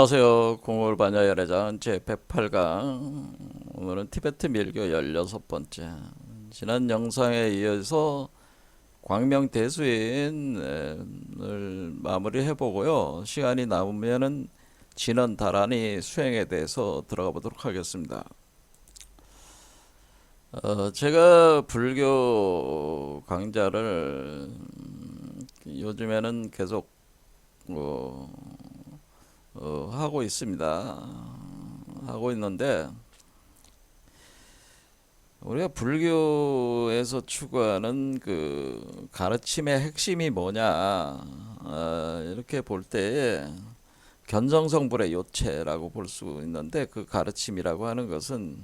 안녕하세요. 공홀반야 열애장 제108강. 오늘은 티베트 밀교 16번째. 지난 영상에 이어서 광명대수인을 마무리해 보고요. 시간이 남으면은 진원 다란이 수행에 대해서 들어가 보도록 하겠습니다. 제가 불교 강좌를 요즘에는 계속 하고 있습니다. 하고 있는데 우리가 불교에서 추구하는 그 가르침의 핵심이 뭐냐, 이렇게 볼 때에 견정성불의 요체라고 볼 수 있는데, 그 가르침이라고 하는 것은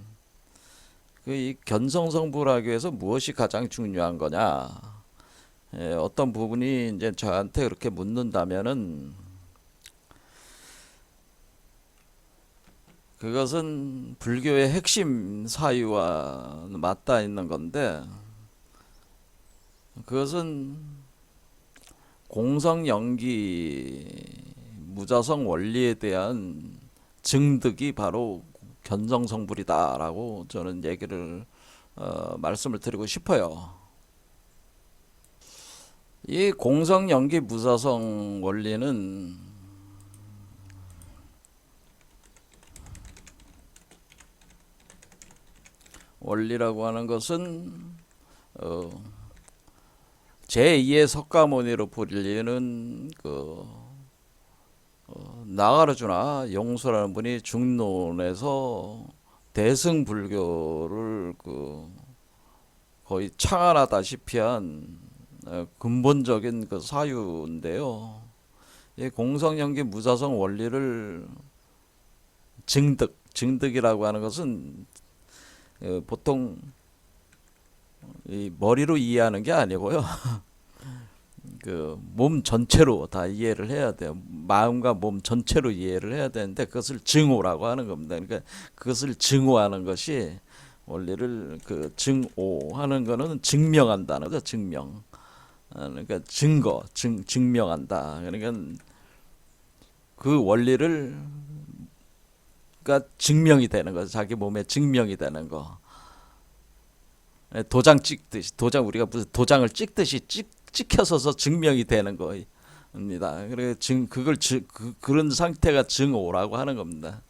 그 이 견성성불하기 위해서 무엇이 가장 중요한 거냐, 어떤 부분이 이제 저한테 그렇게 묻는다면은 그것은 불교의 핵심 사유와 맞닿아 있는 건데, 그것은 공성연기 무자성 원리에 대한 증득이 바로 견성성불이다라고 저는 얘기를 말씀을 드리고 싶어요. 이 공성연기 무자성 원리라고 하는 것은 제2의 석가모니로 불리는 나가르주나 용수라는 분이 중론에서 대승불교를 거의 창안하다시피 한 근본적인 그 사유인데요. 이 공성연기 무자성 원리를 증득이라고 하는 것은 보통 이 머리로 이해하는 게 아니고요. 그 몸 전체로 다 이해를 해야 돼요. 마음과 몸 전체로 이해를 해야 되는데, 그것을 증오라고 하는 겁니다. 그러니까 그것을 증오하는 것이 원리를 증오하는 거는 증명한다는 거죠. 증명. 그러니까 증명한다. 그러니까 그 원리를 증명이 되는 거죠. 자기 몸에 증명이 되는 거. 도장 찍듯이, 우리가 무슨 도장을 찍듯이 찍혀서서 증명이 되는 거입니다. 그래 그런 상태가 증오라고 하는 겁니다.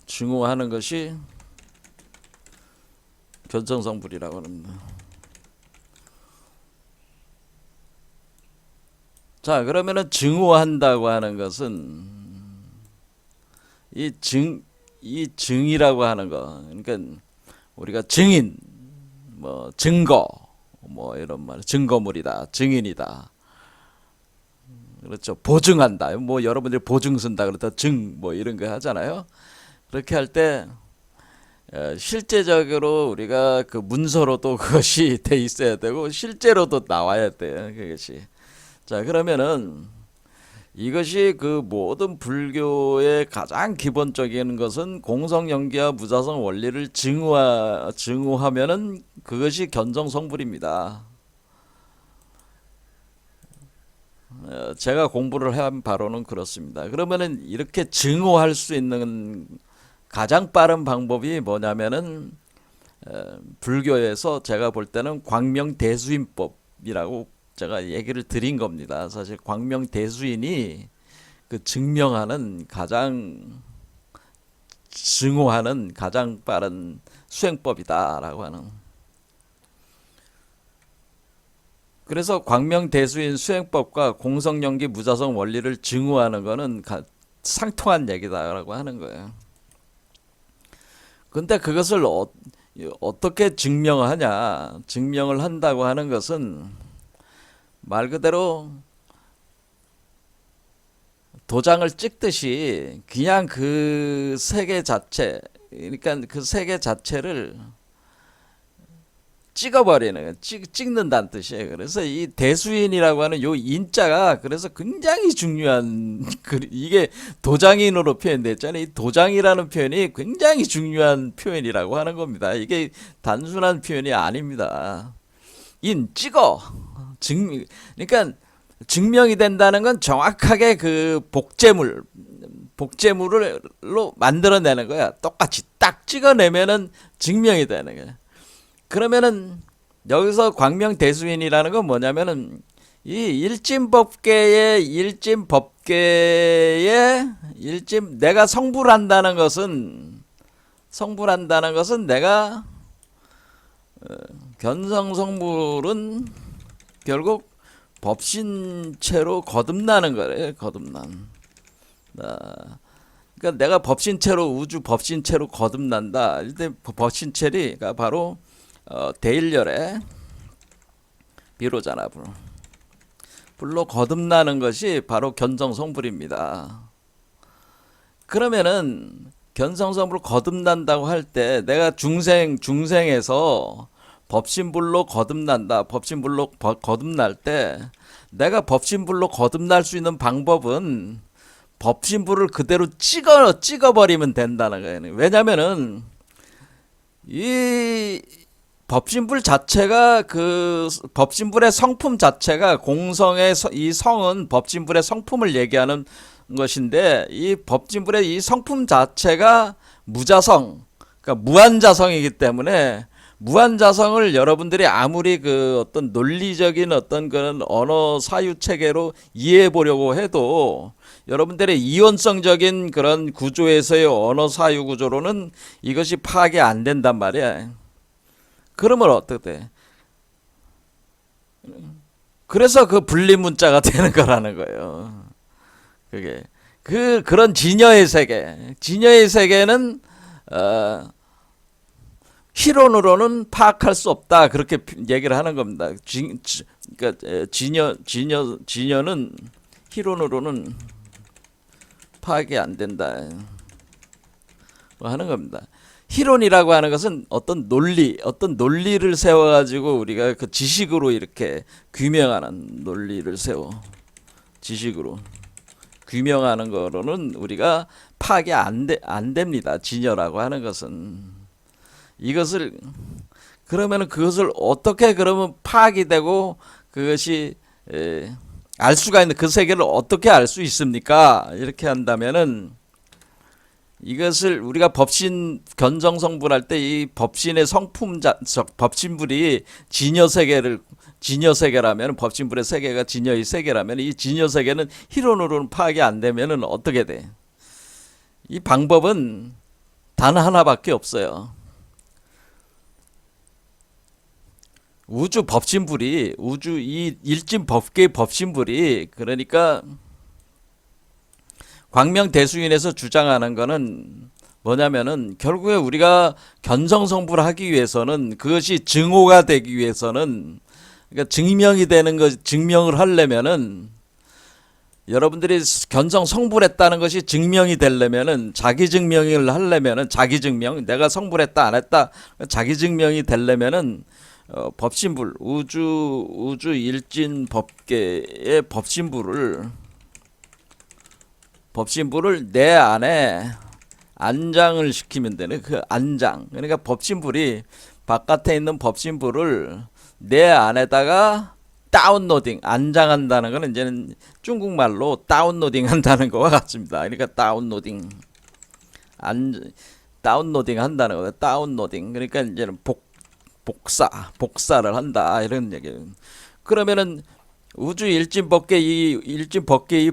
증오하는 것이 견성성불이라고 합니다. 자, 그러면은 증오한다고 하는 것은 이 증이라고 하는 거, 그러니까 우리가 증인, 뭐 증거, 뭐 이런 말, 증거물이다, 증인이다, 그렇죠. 보증한다, 뭐 여러분들이 보증 쓴다 그러다 뭐 이런 거 하잖아요. 그렇게 할 때 실제적으로 우리가 그 문서로도 그것이 돼 있어야 되고 실제로도 나와야 돼요, 그것이. 자, 그러면은 이것이 그 모든 불교의 가장 기본적인 것은 공성연기와 무자성 원리를 증오하면은 그것이 견정성불입니다. 제가 공부를 한 바로는 그렇습니다. 그러면은 이렇게 증오할 수 있는 가장 빠른 방법이 뭐냐면은 불교에서 제가 볼 때는 광명대수인법이라고 제가 얘기를 드린 겁니다. 사실 광명대수인이 그 증오하는 가장 빠른 수행법이다라고 하는. 그래서 광명대수인 수행법과 공성연기 무자성 원리를 증오하는 거는 상통한 얘기다라고 하는 거예요. 근데 그것을 어떻게 증명하냐? 증명을 한다고 하는 것은 말 그대로 도장을 찍듯이 그냥 그 세계 자체, 그러니까 그 세계 자체를 찍어버리는 거예요. 찍는다는 뜻이에요. 그래서 이 대수인이라고 하는 요 인자가 그래서 굉장히 중요한, 이게 도장인으로 표현됐잖아요. 이 도장이라는 표현이 굉장히 중요한 표현이라고 하는 겁니다. 이게 단순한 표현이 아닙니다. 찍어. 그러니까 증명이 된다는 건 정확하게 그 복제물로 만들어내는 거야. 똑같이 딱 찍어내면은 증명이 되는 거야. 그러면은 여기서 광명대수인이라는 건 뭐냐면은 이 일진 내가 성불한다는 것은 내가 견성성불은 결국 법신체로 거듭나는 거래요. 거듭난. 그러니까 내가 법신체로 우주 법신체로 거듭난다. 이때 법신체가 바로 대일열의 비로자나 불로 거듭나는 것이 바로 견성성불입니다. 그러면은 견성성불 거듭난다고 할 때 내가 중생에서 법신불로 거듭난다. 법신불로 거듭날 때 내가 법신불로 거듭날 수 있는 방법은 법신불을 그대로 찍어버리면 된다는 거예요. 왜냐면은 이 법신불 자체가 그 법신불의 성품 자체가 공성의 이 성은 법신불의 성품을 얘기하는 것인데 이 법진불의 이 성품 자체가 무자성, 그러니까 무한자성이기 때문에 무한자성을 여러분들이 아무리 그 어떤 논리적인 어떤 그런 언어 사유 체계로 이해해 보려고 해도 여러분들의 이원성적인 그런 구조에서의 언어 사유 구조로는 이것이 파악이 안 된단 말이야. 그러면 어떻게 돼? 그래서 그 분리 문자가 되는 거라는 거예요. 그게 그런 진여의 세계는 희론으로는 파악할 수 없다 그렇게 얘기를 하는 겁니다. 그러니까 진여는 희론으로는 파악이 안 된다 하는 겁니다. 희론이라고 하는 것은 어떤 논리를 세워가지고 우리가 그 지식으로 이렇게 규명하는 논리를 지식으로 규명하는 거로는 우리가 파악이 안 됩니다. 진여라고 하는 것은 그러면 그것을 어떻게 그러면 파악이 되고 그것이 알 수가 있는 그 세계를 어떻게 알 수 있습니까? 이렇게 한다면은 이것을 우리가 법신 견성성불할 때 이 법신의 법신불이 진여세계라면 법신불의 세계가 진여의 세계라면 이 진여세계는 희론으로는 파악이 안 되면은 어떻게 돼? 이 방법은 단 하나밖에 없어요. 우주 이 일진 법계의 법신불이 그러니까 광명대수인에서 주장하는 거는 뭐냐면은 결국에 우리가 견성성불하기 위해서는 그것이 증오가 되기 위해서는 그러니까 증명을 하려면은 여러분들이 견성성불했다는 것이 증명이 되려면은 자기 증명을 하려면은 내가 성불했다 안 했다 자기 증명이 되려면은 법신불 우주 일진 법계의 법신불을 내 안에 안장을 시키면 되네. 그 안장. 그러니까 법신불이 바깥에 있는 법신불을 내 안에다가 다운로딩, 안장한다는 거는 이제는 중국말로 다운로딩 한다는 거와 같습니다. 그러니까 다운로딩 한다는 거예요. 다운로딩. 그러니까 이제는 복사를 한다. 이런 얘기예요. 그러면은 우주 일진법계 이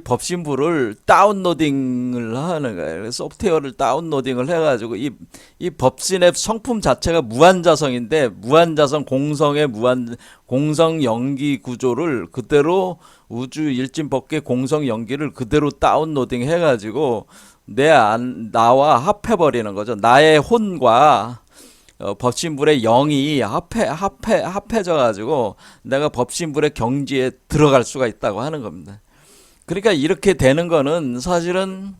법신부를 다운로딩을 하는 거예요. 소프트웨어를 다운로딩을 해가지고 이 법신의 성품 자체가 무한자성인데 무한자성 공성의 공성 연기 구조를 그대로 우주 일진법계 공성 연기를 그대로 다운로딩 해가지고 나와 합해버리는 거죠. 나의 혼과 법신불의 영이 합해져 가지고 내가 법신불의 경지에 들어갈 수가 있다고 하는 겁니다. 그러니까 이렇게 되는 거는 사실은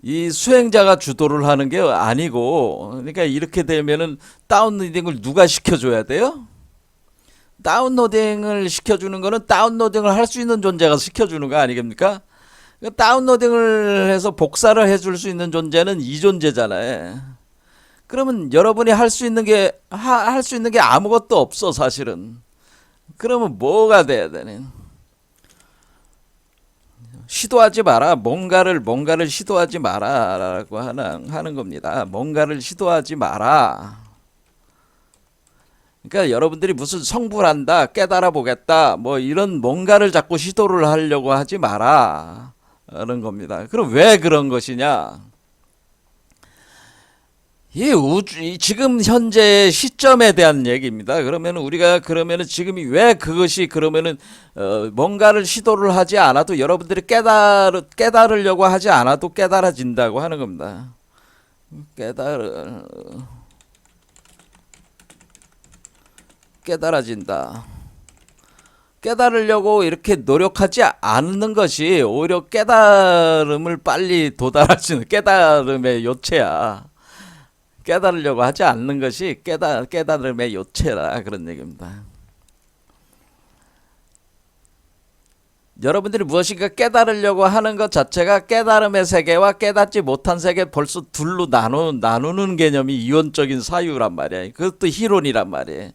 이 수행자가 주도를 하는 게 아니고 그러니까 이렇게 되면은 다운로딩을 누가 시켜줘야 돼요? 다운로딩을 시켜주는 거는 다운로딩을 할 수 있는 존재가 시켜주는 거 아니겠습니까? 다운로딩을 해서 복사를 해줄 수 있는 존재는 이 존재잖아요. 그러면 여러분이 할 수 있는 게 아무것도 없어 사실은. 그러면 뭐가 돼야 되는? 시도하지 마라. 뭔가를 시도하지 마라라고 하는 겁니다. 뭔가를 시도하지 마라. 그러니까 여러분들이 무슨 성불한다, 깨달아 보겠다, 뭐 이런 뭔가를 자꾸 시도를 하려고 하지 마라. 라는 겁니다. 그럼 왜 그런 것이냐? 이 지금 현재 시점에 대한 얘기입니다. 그러면 우리가 그러면은 지금이 왜 그것이 그러면은 뭔가를 시도를 하지 않아도 여러분들이 깨달으려고 하지 않아도 깨달아진다고 하는 겁니다. 깨달아진다. 깨달으려고 이렇게 노력하지 않는 것이 오히려 깨달음을 빨리 도달할 수 있는 깨달음의 요체야. 깨달으려고 하지 않는 것이 깨달음의 요체라 그런 얘기입니다. 여러분들이 무엇인가 깨달으려고 하는 것 자체가 깨달음의 세계와 깨닫지 못한 세계 벌써 둘로 나누는 개념이 이원적인 사유란 말이야. 그것도 희론이란 말이야.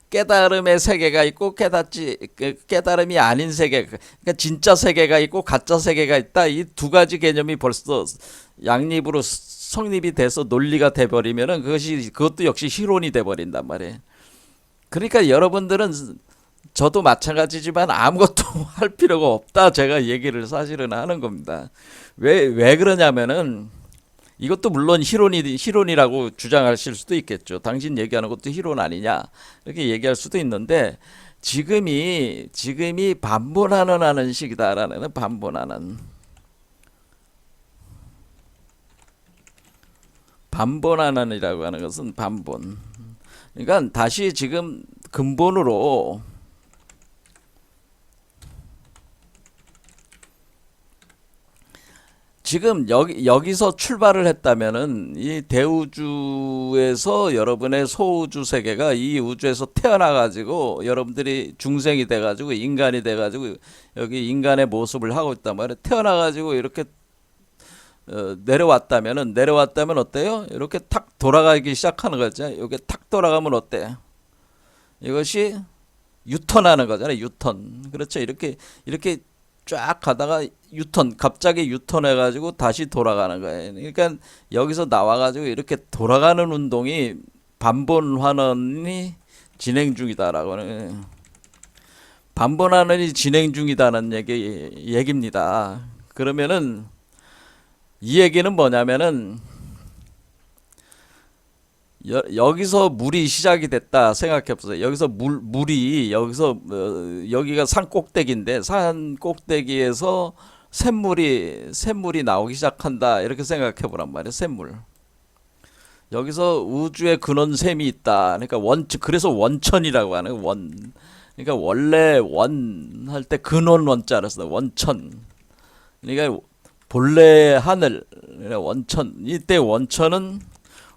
깨달음의 세계가 있고 깨달음이 아닌 세계, 그러니까 진짜 세계가 있고 가짜 세계가 있다. 이 두 가지 개념이 벌써 양립으로 성립이 돼서 논리가 돼버리면은 그것도 역시 희론이 돼버린단 말이에요. 그러니까 여러분들은 저도 마찬가지지만 아무것도 할 필요가 없다. 제가 얘기를 사실은 하는 겁니다. 왜 그러냐면은 이것도 물론 희론이라고 주장하실 수도 있겠죠. 당신 얘기하는 것도 희론 아니냐 이렇게 얘기할 수도 있는데 지금이 반본하는 시기다라는 반본하는이라고 하는 것은 반본. 그러니까 다시 지금 근본으로 지금 여기서 출발을 했다면은 이 대우주에서 여러분의 소우주 세계가 이 우주에서 태어나 가지고 여러분들이 중생이 돼 가지고 인간이 돼 가지고 여기 인간의 모습을 하고 있단 말이에요. 태어나 가지고 이렇게 내려왔다면 어때요? 이렇게 탁 돌아가기 시작하는 거죠. 이게 탁 돌아가면 어때? 이것이 유턴하는 거잖아요. 유턴. 그렇죠. 이렇게 쫙 가다가 갑자기 유턴해가지고 다시 돌아가는 거예요. 그러니까 여기서 나와가지고 이렇게 돌아가는 운동이 반본환원이 진행 중이다라고 하는, 반본환원이 진행 중이다는 얘기입니다. 그러면은 이 얘기는 뭐냐면은 여기서 물이 시작이 됐다 생각해 보세요. 여기서 물이 여기가 산 꼭대기인데 산 꼭대기에서 샘물이 나오기 시작한다 이렇게 생각해 보란 말이에요. 샘물. 여기서 우주의 근원샘이 있다. 그러니까 그래서 원천이라고 하는 원. 그러니까 원래 원 할 때 근원 원자를 써. 원천. 그러니까 본래 하늘 원천. 이때 원천은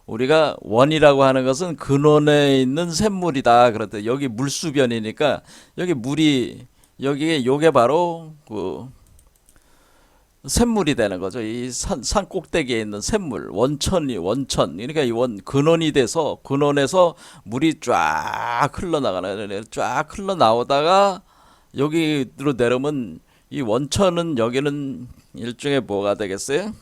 우리가 원이라고 하는 것은 근원에 있는 샘물이다. 그런데 여기 물수변이니까 여기 물이 요게 바로 그 샘물이 되는 거죠. 이 산 꼭대기에 있는 샘물, 원천. 그러니까 이 근원이 돼서 근원에서 물이 쫙 흘러나가는, 쫙 흘러나오다가 여기로 내려오면 이 원천은 여기는 일종의 뭐가 되겠어요?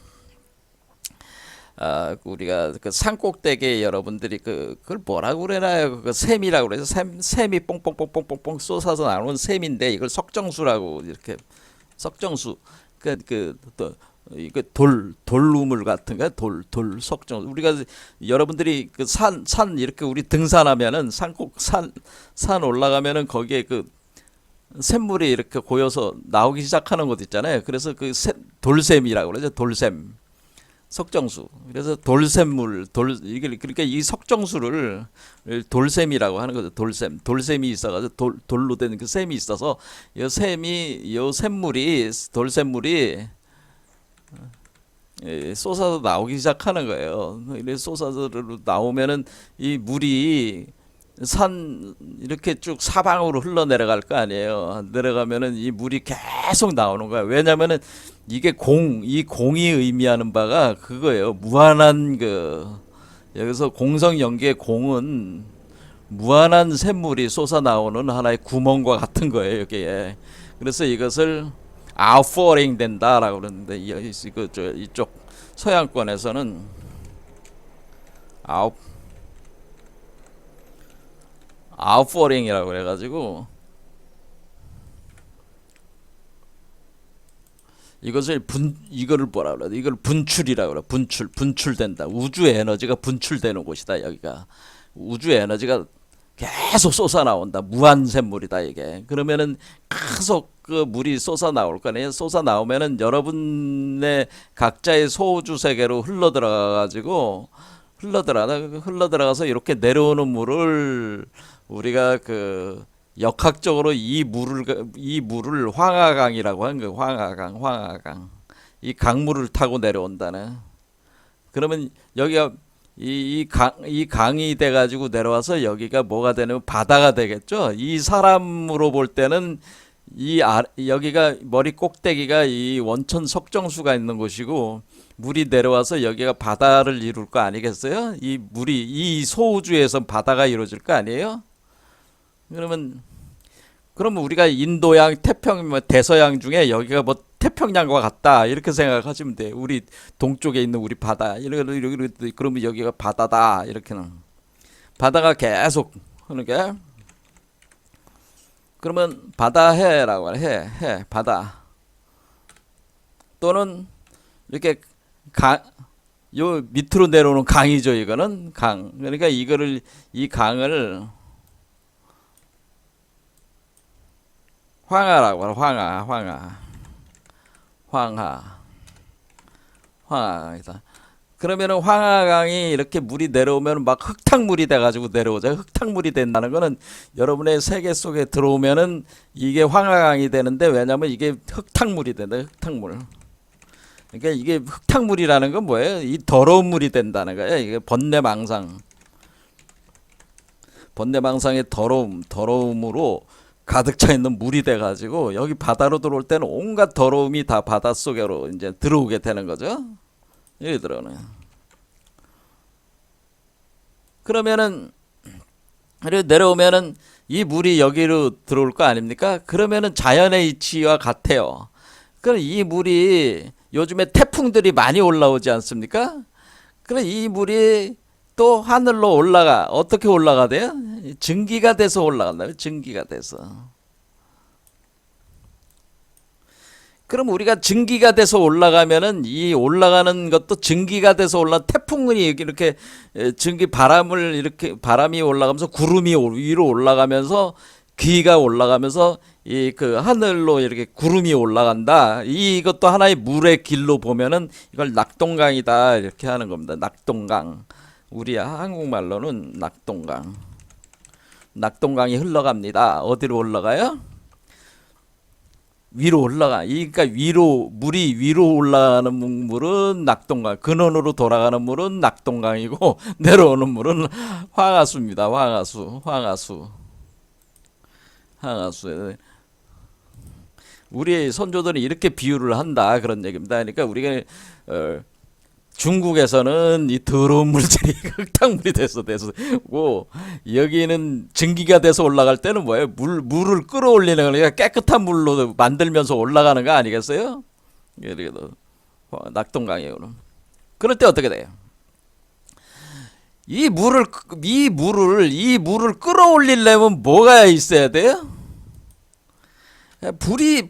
우리가 그 산꼭대기에 여러분들이 그걸 뭐라고 그러나요? 그 샘이라고 그래서 샘이 뽕뽕뽕뽕뽕뽕 쏟아서 나오는 샘인데 이걸 석정수라고 이렇게 석정수 또 이거 돌우물 같은 거 돌 석정. 우리가 여러분들이 그 산 이렇게 우리 등산하면은 산 올라가면은 거기에 그 샘물이 이렇게 고여서 나오기 시작하는 곳 있잖아요. 그래서 그 돌샘이라고 그러죠. 돌샘. 석정수. 그래서 돌샘물, 그러니까 이 석정수를 돌샘이라고 하는 거죠. 돌샘이 있어가지고 돌로 된 그 샘이 있어서 돌샘물이 쏟아서 나오기 시작하는 거예요. 이래서 쏟아서 나오면은 이 물이 이렇게 쭉 사방으로 흘러내려갈 거 아니에요. 내려가면은 이 물이 계속 나오는 거야. 왜냐면은 이게 이 공이 의미하는 바가 그거예요. 무한한 여기서 공성연계의 공은 무한한 샘물이 솟아나오는 하나의 구멍과 같은 거예요, 여기에. 그래서 이것을 outfalling 된다라고 그러는데 이쪽 서양권에서는 outfalling이라고 그래가지고 이거를 뭐라 그래? 이걸 분출이라고 그래. 분출된다. 우주의 에너지가 분출되는 곳이다. 여기가 우주의 에너지가 계속 쏟아 나온다. 무한샘물이다 이게. 그러면은 계속 그 물이 쏟아 나올 거네. 쏟아 나오면은 여러분의 각자의 소우주 세계로 흘러들어가서 이렇게 내려오는 물을 우리가 그 역학적으로 이 물을 황하강이라고 하는 거예요. 황하강. 이 강물을 타고 내려온다네. 그러면 여기가 이 강이 돼가지고 내려와서 여기가 뭐가 되냐면 바다가 되겠죠. 이 사람으로 볼 때는 여기가 머리 꼭대기가 이 원천 석정수가 있는 곳이고 물이 내려와서 여기가 바다를 이룰 거 아니겠어요? 이 소우주에서 바다가 이루어질 거 아니에요? 그러면 우리가 인도양, 대서양 중에 여기가 뭐 태평양과 같다 이렇게 생각하시면 돼. 우리 동쪽에 있는 우리 바다 그러면 여기가 바다다 이렇게는 바다가 계속 하는 게 그러면 바다해라고 해 바다 또는 이렇게 요 밑으로 내려오는 강이죠. 이거는 강. 그러니까 이 강을 황하라고 하라. 황하이다. 그러면은 황하강이 이렇게 물이 내려오면 막 흙탕물이 돼가지고 내려오죠. 흙탕물이 된다는 거는 여러분의 세계 속에 들어오면은 이게 황하강이 되는데 왜냐면 이게 흙탕물이 된다. 흙탕물. 그러니까 이게 흙탕물이라는 건 뭐예요? 이 더러운 물이 된다는 거예요. 이게 번뇌망상의 더러움으로 가득 차 있는 물이 돼가지고 여기 바다로 들어올 때는 온갖 더러움이 다 바닷속으로 이제 들어오게 되는 거죠. 여기 들어오는. 그러면은 내려오면은 이 물이 여기로 들어올 거 아닙니까? 그러면은 자연의 이치와 같아요. 그럼 이 물이 요즘에 태풍들이 많이 올라오지 않습니까? 그럼 이 물이 또 하늘로 어떻게 올라가대요? 증기가 돼서 올라간다. 증기가 돼서. 그럼 우리가 증기가 돼서 올라가면은 이 올라가는 것도 증기가 돼서 태풍이 이렇게 바람이 올라가면서 구름이 위로 올라가면서 기가 올라가면서 이 그 하늘로 이렇게 구름이 올라간다. 이것도 하나의 물의 길로 보면은 이걸 낙동강이다 이렇게 하는 겁니다. 낙동강. 우리 한국말로는 낙동강이 흘러갑니다. 어디로 올라가요? 위로 올라가. 그러니까 물이 위로 올라가는 물은 낙동강. 근원으로 돌아가는 물은 낙동강이고 내려오는 물은 황하수입니다. 황하수. 우리의 선조들은 이렇게 비유를 한다 그런 얘기입니다. 그러니까 우리가 중국에서는 이 더러운 물질이 흙탕물이 돼서고 여기는 증기가 돼서 올라갈 때는 뭐예요? 물을 끌어올리는 거니까 깨끗한 물로 만들면서 올라가는 거 아니겠어요? 그래도 낙동강이에요. 그럴 때 어떻게 돼요? 이 물을 끌어올리려면 뭐가 있어야 돼요? 불이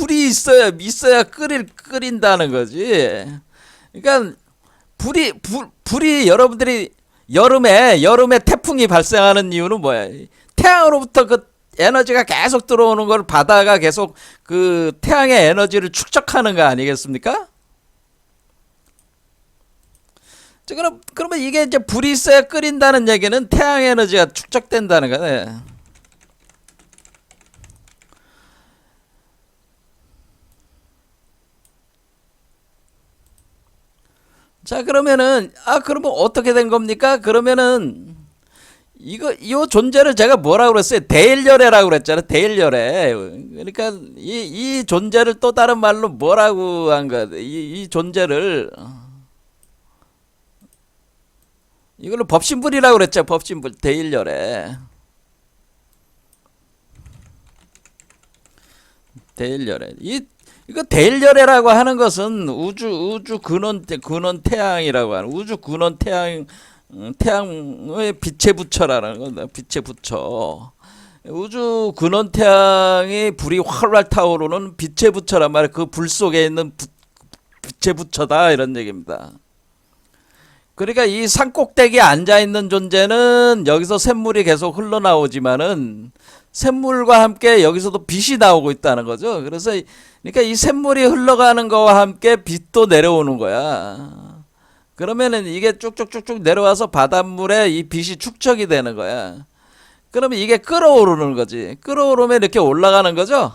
있어야 끓인다는 거지. 그러니까 불이 여러분들이 여름에 태풍이 발생하는 이유는 뭐야? 태양으로부터 그 에너지가 계속 들어오는 걸 바다가 계속 그 태양의 에너지를 축적하는 거 아니겠습니까? 그러면 이게 이제 불이 있어야 끓인다는 얘기는 태양 에너지가 축적된다는 거네. 자, 그러면 어떻게 된 겁니까? 그러면은 이 존재를 제가 뭐라고 그랬어요? 대일열애라고 그랬잖아요. 대일열애. 그러니까 이 존재를 또 다른 말로 뭐라고 한 거야? 이 존재를 이걸로 법신불이라고 그랬죠. 법신불 대일열애. 대일열애. 이거 대일열애라고 하는 것은 우주 근원 태양이라고 하는 우주 근원 태양의 빛의 부처라는 건다. 빛의 부처. 우주 근원 태양의 불이 활활 타오르는 빛의 부처란 말이야. 그 불 속에 있는 빛의 부처다 이런 얘기입니다. 그러니까 이 산꼭대기에 앉아 있는 존재는 여기서 샘물이 계속 흘러나오지만은 샘물과 함께 여기서도 빛이 나오고 있다는 거죠. 그래서 그러니까 이 샘물이 흘러가는 거와 함께 빛도 내려오는 거야. 그러면은 이게 쭉쭉쭉쭉 내려와서 바닷물에 이 빛이 축적이 되는 거야. 그러면 이게 끌어오르는 거지. 끌어오르면 이렇게 올라가는 거죠.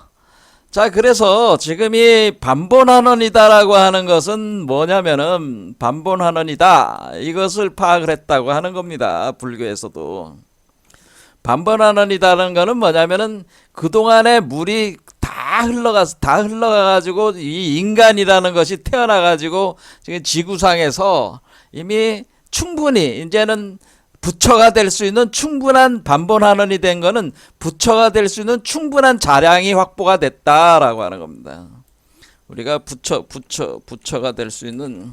자, 그래서 지금 이 반본환원이다라고 하는 것은 뭐냐면은 반본환원이다. 이것을 파악을 했다고 하는 겁니다. 불교에서도. 반본환원이다라는 거는 뭐냐면은 그동안에 물이 다 흘러가가지고 이 인간이라는 것이 태어나가지고 지금 지구상에서 이미 충분히 이제는 부처가 될 수 있는 충분한 반본환원이 된 거는 부처가 될 수 있는 충분한 자량이 확보가 됐다라고 하는 겁니다. 우리가 부처가 될 수 있는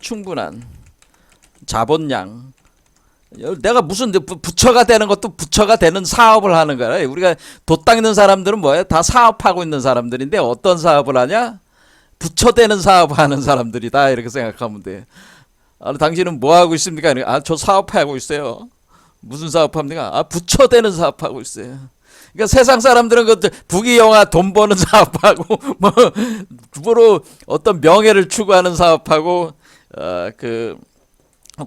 충분한 자본량. 내가 무슨 부처가 되는 것도 부처가 되는 사업을 하는 거야. 우리가 돛 닦는 사람들은 뭐예요? 다 사업하고 있는 사람들인데 어떤 사업을 하냐? 부처 되는 사업을 하는 사람들이다. 이렇게 생각하면 돼. 당신은 뭐 하고 있습니까? 저 사업하고 있어요. 무슨 사업합니까? 부처 되는 사업하고 있어요. 그러니까 세상 사람들은 부귀영화 돈 버는 사업하고 뭐로 어떤 명예를 추구하는 사업하고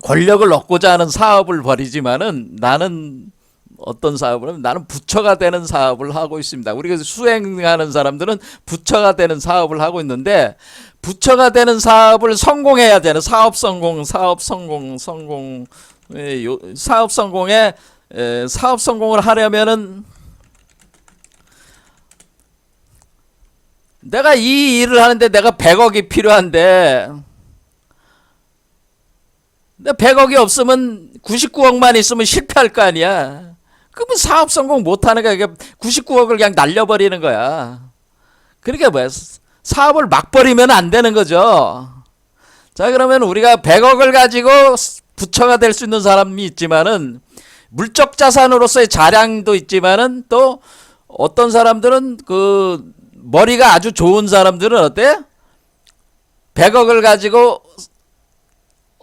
권력을 얻고자 하는 사업을 벌이지만은 나는 어떤 사업을 하면 나는 부처가 되는 사업을 하고 있습니다. 우리가 수행하는 사람들은 부처가 되는 사업을 하고 있는데 부처가 되는 사업을 성공해야 되는 사업 성공에 사업 성공을 하려면은 내가 이 일을 하는데 내가 100억이 필요한데 100억이 없으면 99억만 있으면 실패할 거 아니야. 그러면 사업 성공 못하는 거야. 99억을 그냥 날려버리는 거야. 그러니까 뭐야? 사업을 막 버리면 안 되는 거죠. 자, 그러면 우리가 100억을 가지고 부처가 될 수 있는 사람이 있지만은 물적 자산으로서의 자량도 있지만은 또 어떤 사람들은 그 머리가 아주 좋은 사람들은 어때? 100억을 가지고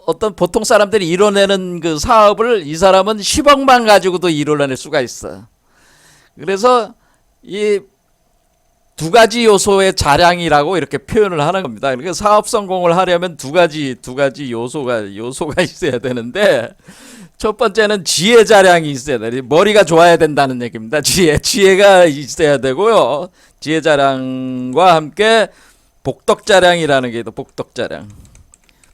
어떤 보통 사람들이 이뤄내는 그 사업을 이 사람은 10억만 가지고도 이뤄낼 수가 있어. 그래서 이 두 가지 요소의 자량이라고 이렇게 표현을 하는 겁니다. 그러니까 사업 성공을 하려면 두 가지 요소가 있어야 되는데 첫 번째는 지혜 자량이 있어야 돼. 머리가 좋아야 된다는 얘기입니다. 지혜가 있어야 되고요. 지혜 자량과 함께 복덕 자량이라는 게 있다. 복덕 자량.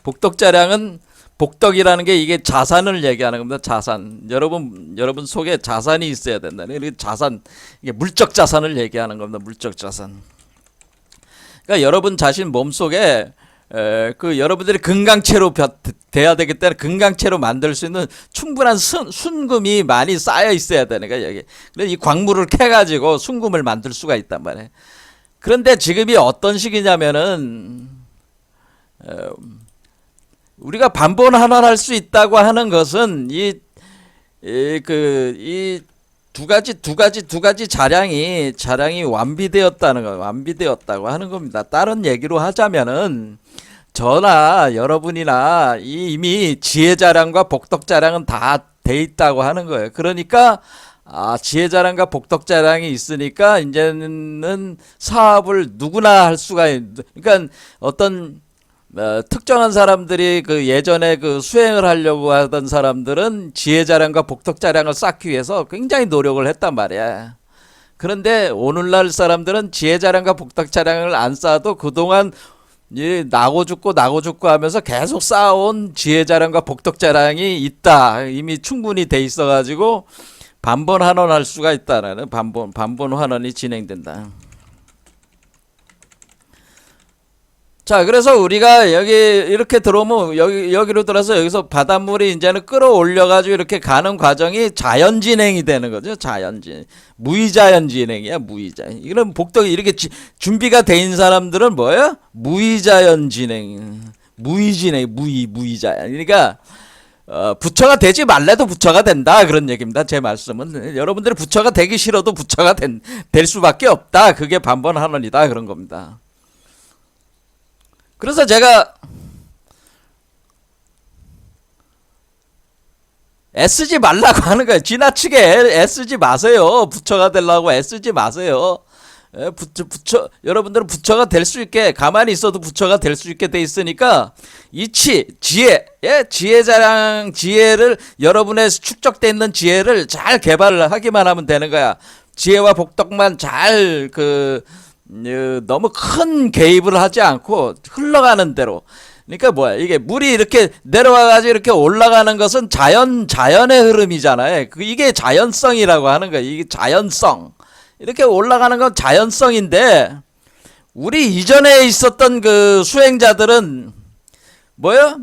복덕 자량은 복덕이라는 게 이게 자산을 얘기하는 겁니다. 자산. 여러분 속에 자산이 있어야 된다. 자산, 이게 물적 자산을 얘기하는 겁니다. 물적 자산. 그러니까 여러분 자신 몸 속에 여러분들이 건강체로 돼야 되기 때문에 건강체로 만들 수 있는 충분한 순금이 많이 쌓여 있어야 되는 거야, 여기. 그래서 이 광물을 캐가지고 순금을 만들 수가 있단 말이에요. 그런데 지금이 어떤 시기냐면은, 우리가 반본환원할 수 있다고 하는 것은 이 두 가지 자량이 완비되었다는 거, 완비되었다고 하는 겁니다. 다른 얘기로 하자면은 저나 여러분이나 이미 지혜 자량과 복덕 자량은 다 돼 있다고 하는 거예요. 그러니까 지혜 자량과 복덕 자량이 있으니까 이제는 사업을 누구나 할 수가 그러니까 어떤 특정한 사람들이 그 예전에 그 수행을 하려고 하던 사람들은 지혜 자량과 복덕 자량을 쌓기 위해서 굉장히 노력을 했단 말이야. 그런데 오늘날 사람들은 지혜 자량과 복덕 자량을 안 쌓아도 그동안 나고 죽고 하면서 계속 쌓아온 지혜 자량과 복덕 자량이 있다. 이미 충분히 돼 있어가지고 반본환원할 수가 있다라는 반본환원이 진행된다. 자, 그래서 우리가 여기 이렇게 들어오면 여기로 들어서 여기서 바닷물이 이제는 끌어올려가지고 이렇게 가는 과정이 자연진행이 되는 거죠. 자연진. 무의자연진행이야, 무의자. 이런 복덕이 이렇게 준비가 돼 있는 사람들은 뭐예요? 무의자연진행. 무의진행, 무의자. 그러니까, 부처가 되지 말래도 부처가 된다. 그런 얘기입니다. 제 말씀은. 여러분들이 부처가 되기 싫어도 부처가 될 수밖에 없다. 그게 반번하느니다. 그런 겁니다. 그래서 제가 애쓰지 말라고 하는 거예요. 지나치게 애쓰지 마세요. 부처가 되려고 애쓰지 마세요. 여러분들은 부처가 될 수 있게, 가만히 있어도 부처가 될 수 있게 돼 있으니까, 지혜, 지혜를, 여러분의 축적돼 있는 지혜를 잘 개발을 하기만 하면 되는 거야. 지혜와 복덕만 잘, 너무 큰 개입을 하지 않고 흘러가는 대로. 그러니까 뭐야, 이게 물이 이렇게 내려와가지고 이렇게 올라가는 것은 자연의 흐름이잖아요. 이게 자연성이라고 하는 거야. 이게 자연성. 이렇게 올라가는 건 자연성인데, 우리 이전에 있었던 그 수행자들은 뭐요?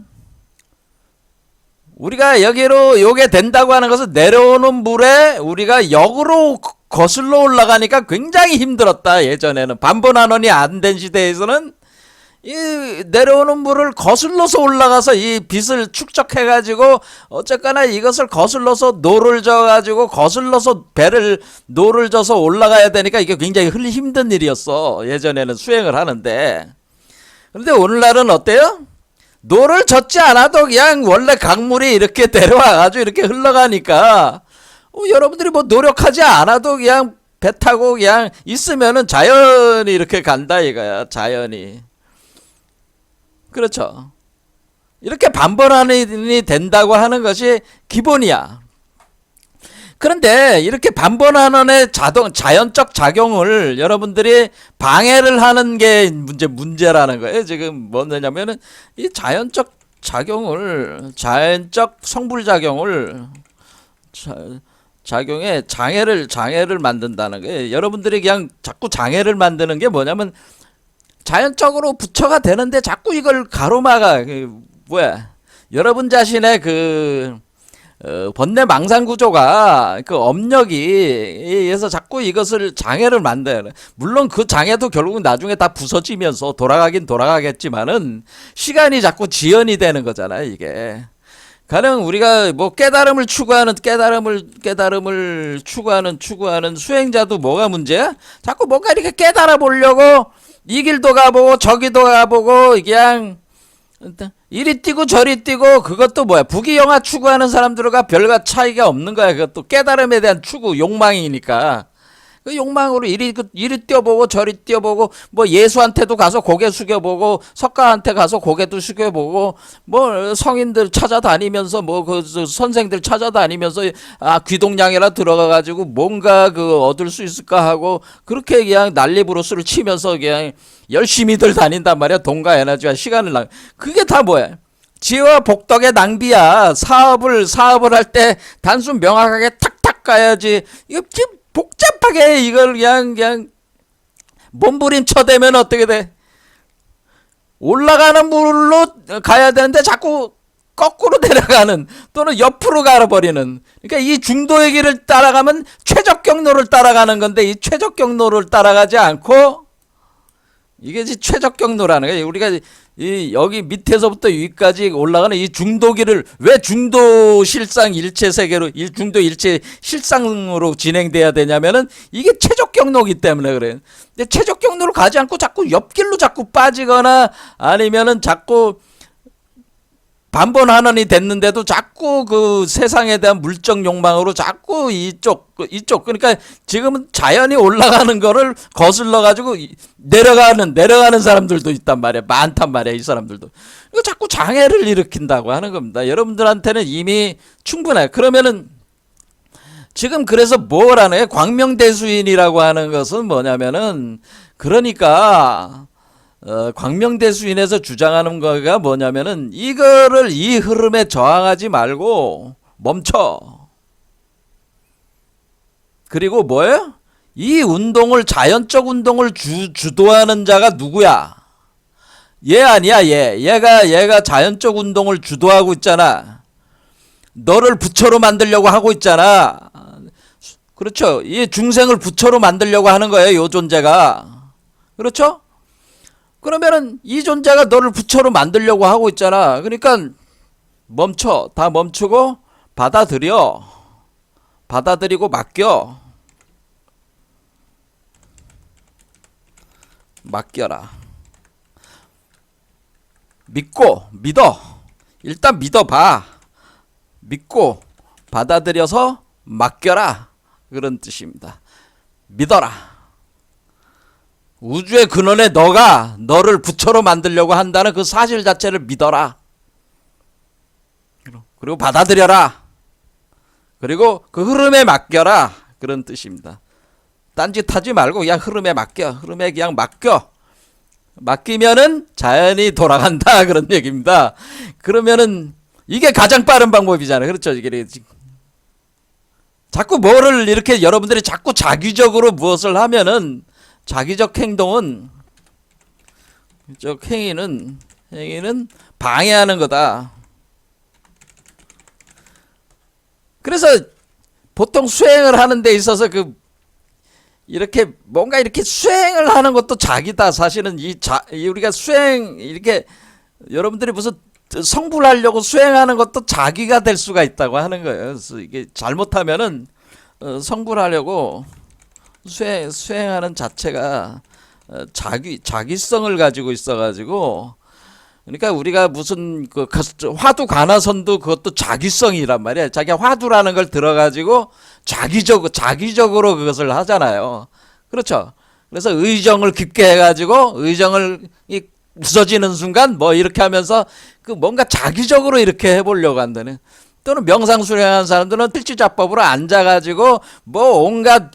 우리가 여기로 요게 된다고 하는 것은 내려오는 물에 우리가 역으로 거슬러 올라가니까 굉장히 힘들었다. 예전에는 반본환원이 안 된 시대에서는 이 내려오는 물을 거슬러서 올라가서 이 빛을 축적해가지고 어쨌거나 이것을 거슬러서 노를 져가지고 거슬러서 배를 노를 져서 올라가야 되니까 이게 굉장히 힘든 일이었어. 예전에는 수행을 하는데. 그런데 오늘날은 어때요? 노를 젓지 않아도 그냥 원래 강물이 이렇게 내려와가지고 이렇게 흘러가니까 여러분들이 뭐 노력하지 않아도 그냥 배 타고 그냥 있으면은 자연이 이렇게 간다 이거야. 자연이. 그렇죠. 이렇게 반번환이 된다고 하는 것이 기본이야. 그런데 이렇게 반번환원의 자연적 작용을 여러분들이 방해를 하는 게 문제라는 거예요. 지금 뭐냐면은 이 자연적 성불작용을 작용에 장애를 만든다는 거예요. 여러분들이 그냥 자꾸 장애를 만드는 게 뭐냐면 자연적으로 부처가 되는데 자꾸 이걸 가로막아. 뭐야? 여러분 자신의 번뇌 망상 구조가 업력이 의해서 자꾸 이것을 장애를 만들어. 물론 그 장애도 결국은 나중에 다 부서지면서 돌아가긴 돌아가겠지만은 시간이 자꾸 지연이 되는 거잖아요, 이게. 가령 우리가 뭐 깨달음을 추구하는 추구하는 수행자도 뭐가 문제야? 자꾸 뭔가 이렇게 깨달아 보려고 이 길도 가보고 저기도 가보고 그냥 이리 뛰고 저리 뛰고. 그것도 뭐야, 부귀영화 추구하는 사람들과 별과 차이가 없는 거야. 그것도 깨달음에 대한 추구 욕망이니까 그 욕망으로 이리 뛰어보고 저리 뛰어보고, 뭐 예수한테도 가서 고개 숙여보고 석가한테 가서 고개도 숙여보고, 뭐 성인들 찾아다니면서 뭐 그 선생들 찾아다니면서 귀동냥이라 들어가가지고 뭔가 얻을 수 있을까 하고 그렇게 그냥 난리부르스를 치면서 그냥 열심히들 다닌단 말이야. 돈과 에너지와 시간을 그게 다 뭐야? 지혜와 복덕의 낭비야. 사업을 할 때 단순 명확하게 탁탁 가야지. 이거 지금 복잡하게 이걸 그냥 몸부림쳐대면 어떻게 돼? 올라가는 물로 가야 되는데 자꾸 거꾸로 내려가는, 또는 옆으로 가버리는. 그러니까 이 중도의 길을 따라가면 최적 경로를 따라가는 건데, 이 최적 경로를 따라가지 않고, 이게 최적 경로라는 거예요. 우리가 여기 밑에서부터 위까지 올라가는 이 중도기를 왜 중도 실상 일체 세계로, 중도 일체 실상으로 진행돼야 되냐면은 이게 최적 경로이기 때문에 그래요. 근데 최적 경로를 가지 않고 자꾸 옆길로 자꾸 빠지거나 아니면은 자꾸 반번환원이 됐는데도 자꾸 그 세상에 대한 물적 욕망으로 자꾸 이쪽 그러니까 지금은 자연이 올라가는 거를 거슬러 가지고 내려가는 사람들도 있단 말이야. 많단 말이야, 이 사람들도. 이거 자꾸 장애를 일으킨다고 하는 겁니다. 여러분들한테는 이미 충분해. 그러면은 지금 그래서 뭐라는 거예요? 광명대수인이라고 하는 것은 뭐냐면은, 그러니까 광명대수인에서 주장하는 거가 뭐냐면은 이거를, 이 흐름에 저항하지 말고 멈춰. 그리고 뭐예요? 이 운동을, 자연적 운동을 주도하는 자가 누구야? 얘 아니야, 얘. 얘가 자연적 운동을 주도하고 있잖아. 너를 부처로 만들려고 하고 있잖아. 그렇죠. 이 중생을 부처로 만들려고 하는 거예요, 요 존재가. 그렇죠? 그러면은 이 존재가 너를 부처로 만들려고 하고 있잖아. 그러니까 멈춰. 다 멈추고 받아들여. 받아들이고 맡겨. 맡겨라. 믿어. 일단 믿어봐. 믿고 받아들여서 맡겨라. 그런 뜻입니다. 믿어라. 우주의 근원에 너가 너를 부처로 만들려고 한다는 그 사실 자체를 믿어라. 그리고 받아들여라. 그리고 그 흐름에 맡겨라. 그런 뜻입니다. 딴짓하지 말고 그냥 흐름에 맡겨. 흐름에 그냥 맡겨. 맡기면은 자연이 돌아간다. 그런 얘기입니다. 그러면은 이게 가장 빠른 방법이잖아요. 그렇죠? 이게 자꾸 뭐를 이렇게 여러분들이 자꾸 자기적으로 무엇을 하면은 자기적 행동은 행위는 방해하는 거다. 그래서 보통 수행을 하는 데 있어서 이렇게 뭔가 이렇게 수행을 하는 것도 자기다. 사실은 우리가 수행 이렇게 여러분들이 무슨 성불하려고 수행하는 것도 자기가 될 수가 있다고 하는 거예요. 그래서 이게 잘못하면은 성불하려고 수행하는 자체가 자기성을 가지고 있어가지고, 그러니까 우리가 무슨 화두 관화선도 그것도 자기성이란 말이야. 자기가 화두라는 걸 들어가지고 자기적으로 그것을 하잖아요. 그렇죠. 그래서 의정을 깊게 해가지고 의정을 부서지는 순간 뭐 이렇게 하면서 뭔가 자기적으로 이렇게 해보려고 한다는. 또는 명상 수행하는 사람들은 필지자법으로 앉아가지고 뭐 온갖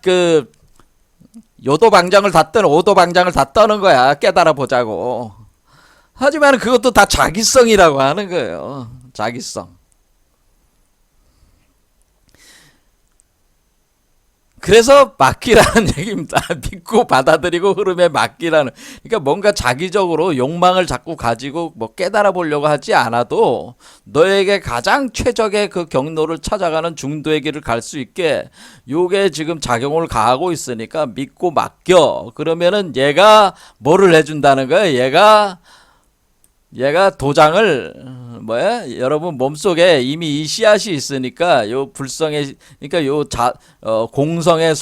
요도방장을 다 떠는 오도방장을 다 떠는 거야. 깨달아 보자고. 하지만 그것도 다 자기성이라고 하는 거예요. 자기성. 그래서 맡기라는 얘기입니다. 믿고 받아들이고 흐름에 맡기라는. 그러니까 뭔가 자기적으로 욕망을 자꾸 가지고 뭐 깨달아 보려고 하지 않아도 너에게 가장 최적의 그 경로를 찾아가는 중도의 길을 갈 수 있게 요게 지금 작용을 가하고 있으니까 믿고 맡겨. 그러면은 얘가 뭐를 해준다는 거예요? 얘가 도장을 여러분 몸속에 이미 이 씨앗이 있으니까 요 불성의, 그러니까 요 공성의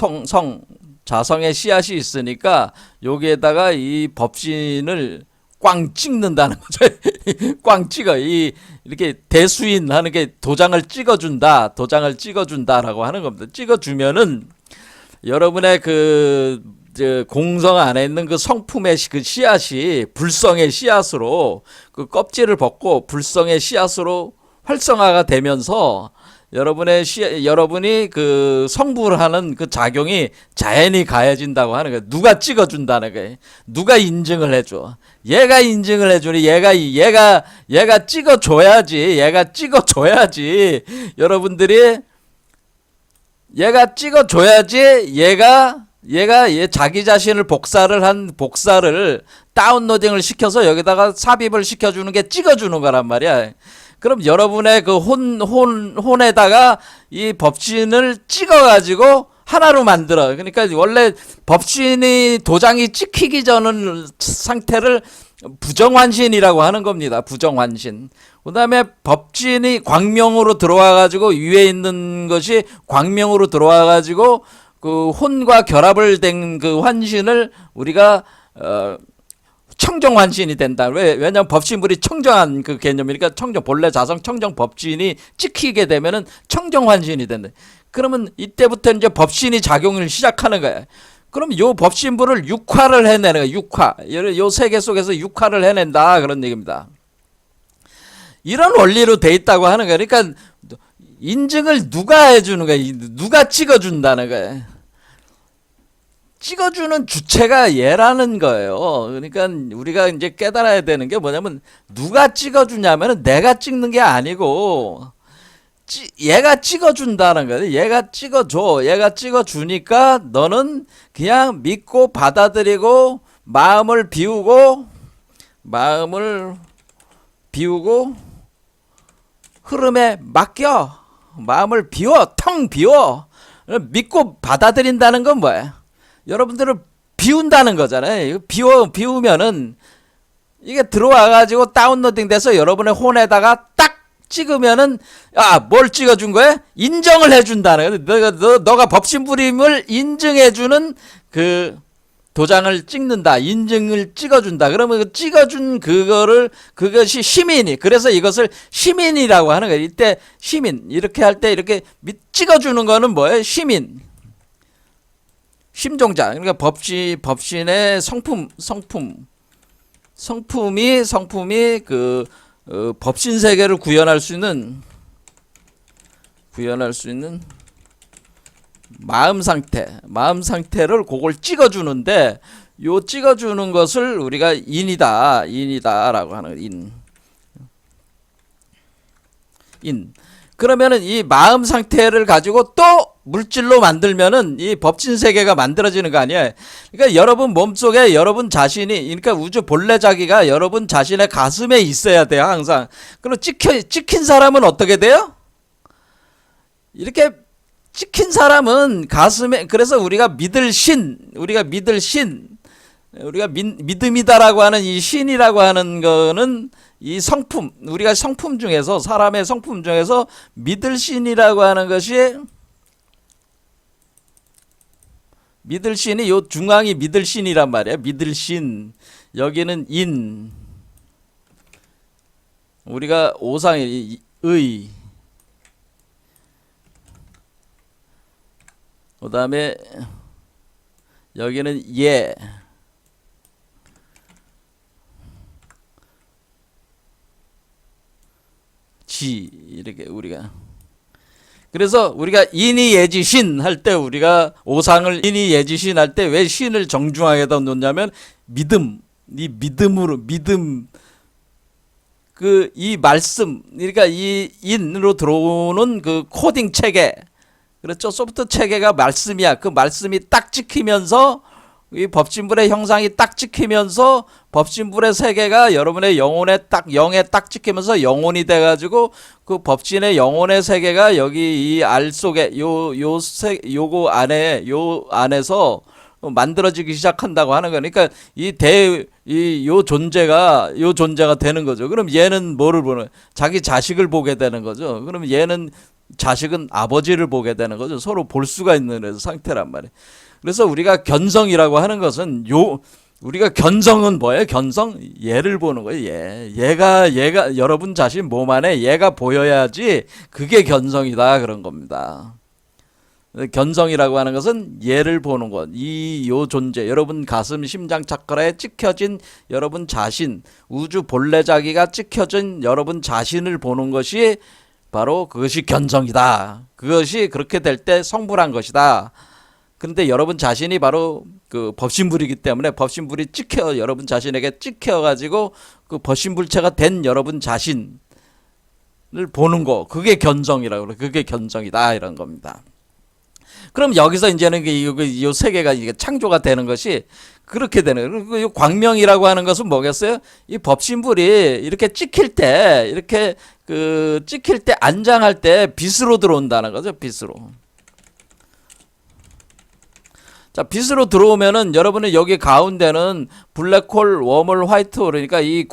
자성의 씨앗이 있으니까 여기에다가 이 법신을 꽝 찍는다는 거죠. 꽝 찍어. 이렇게 대수인 하는 게 도장을 찍어준다라고 하는 겁니다. 찍어주면은 여러분의 공성 안에 있는 그 성품의 그 씨앗이 불성의 씨앗으로 껍질을 벗고 불성의 씨앗으로 활성화가 되면서 여러분이 성불을 하는 작용이 자연히 가해진다고 하는 거예요. 누가 찍어준다는 거예요. 누가 인증을 해줘. 얘가 인증을 해주니 얘가 찍어줘야지. 여러분들이 얘가 찍어줘야지. 얘 자기 자신을 복사를 다운로딩을 시켜서 여기다가 삽입을 시켜주는 게 찍어주는 거란 말이야. 그럼 여러분의 혼에다가 이 법신을 찍어가지고 하나로 만들어. 그러니까 원래 법신이 도장이 찍히기 전 상태를 부정환신이라고 하는 겁니다. 부정환신. 그 다음에 법신이 광명으로 들어와가지고 위에 있는 것이 광명으로 들어와가지고 혼과 결합을 된 환신을 우리가 청정환신이 된다. 왜냐하면 법신물이 청정한 개념이니까 본래 자성 청정 법신이 찍히게 되면은 청정환신이 된다. 그러면 이때부터 이제 법신이 작용을 시작하는 거야. 그럼 요 법신물을 육화를 해내는 거야. 육화. 요 세계 속에서 육화를 해낸다. 그런 얘기입니다. 이런 원리로 돼 있다고 하는 거야. 그러니까 인증을 누가 해주는 거야. 누가 찍어준다는 거야. 찍어주는 주체가 얘라는 거예요. 그러니까 우리가 이제 깨달아야 되는 게 뭐냐면 누가 찍어주냐면 내가 찍는 게 아니고 얘가 찍어준다는 거예요. 얘가 찍어줘. 얘가 찍어주니까 너는 그냥 믿고 받아들이고 마음을 비우고 마음을 비우고 흐름에 맡겨. 마음을 비워. 텅 비워. 믿고 받아들인다는 건 뭐예요? 여러분들을 비운다는 거잖아요. 비우면은 이게 들어와가지고 다운로딩 돼서 여러분의 폰에다가 딱 찍으면은, 뭘 찍어준 거야? 인정을 해준다는 거야. 너가 법신불임을 인증해주는 그 도장을 찍는다. 인증을 찍어준다. 그러면 그 찍어준 그것이 시민이. 그래서 이것을 시민이라고 하는 거예요. 이때 시민. 이렇게 할 때 이렇게 찍어주는 거는 뭐예요? 시민. 심종자. 그러니까 법신의 성품이 법신 세계를 구현할 수 있는 마음 상태를 그걸 찍어주는데, 요 찍어주는 것을 우리가 인이다라고 하는 인. 그러면은 이 마음 상태를 가지고 또 물질로 만들면은 이 법진 세계가 만들어지는 거 아니에요. 그러니까 여러분 몸속에 여러분 자신이, 그러니까 우주 본래 자기가 여러분 자신의 가슴에 있어야 돼요, 항상. 그럼 찍힌 사람은 어떻게 돼요? 이렇게 찍힌 사람은 가슴에, 그래서 우리가 믿음이다라고 하는 이 신이라고 하는 거는 이 성품, 우리가 성품 중에서, 사람의 성품 중에서 믿을 신이라고 하는 것이, 믿을 신이 요 중앙이 믿을 신이란 말이야. 믿을 신. 여기는 인. 우리가 오상의 의. 그 다음에 여기는 예. 지. 이렇게 우리가. 그래서 우리가 인이 예지신 할 때, 우리가 오상을 인이 예지신 할 때 왜 신을 정중앙에다 놓냐면 믿음. 이 믿음으로, 이 말씀, 그러니까 이 인으로 들어오는 그 코딩 체계, 그렇죠? 소프트 체계가 말씀이야. 그 말씀이 딱 찍히면서 이 법신불의 형상이 딱 찍히면서 법신불의 세계가 여러분의 영에 딱 찍히면서 영혼이 돼가지고 그 법신의 영혼의 세계가 여기 이 알 속에 요거 안에서 만들어지기 시작한다고 하는 거니까 요 존재가 되는 거죠. 그럼 얘는 뭐를 보는? 자기 자식을 보게 되는 거죠. 그럼 얘는 자식은 아버지를 보게 되는 거죠. 서로 볼 수가 있는 상태란 말이에요. 그래서 우리가 견성이라고 하는 것은 우리가 견성은 뭐예요? 견성? 얘를 보는 거예요. 얘가 여러분 자신 몸 안에 얘가 보여야지 그게 견성이다, 그런 겁니다. 견성이라고 하는 것은 얘를 보는 것. 요 존재, 여러분 가슴 심장 차크라에 찍혀진 여러분 자신, 우주 본래 자기가 찍혀진 여러분 자신을 보는 것이 바로 그것이 견성이다. 그것이 그렇게 될 때 성불한 것이다. 그런데 여러분 자신이 바로 그 법신불이기 때문에 법신불이 여러분 자신에게 찍혀가지고 그 법신불체가 된 여러분 자신을 보는 거, 그게 견성이라고 그래. 그게 견성이다, 이런 겁니다. 그럼 여기서 이제는 이 세계가 이게 창조가 되는 것이 그렇게 되는 거예요. 광명이라고 하는 것은 뭐겠어요? 이 법신불이 이렇게 찍힐 때, 안장할 때 빛으로 들어온다는 거죠. 빛으로. 자, 빛으로 들어오면은 여러분은 여기 가운데는 블랙홀, 웜홀, 화이트홀, 그러니까 이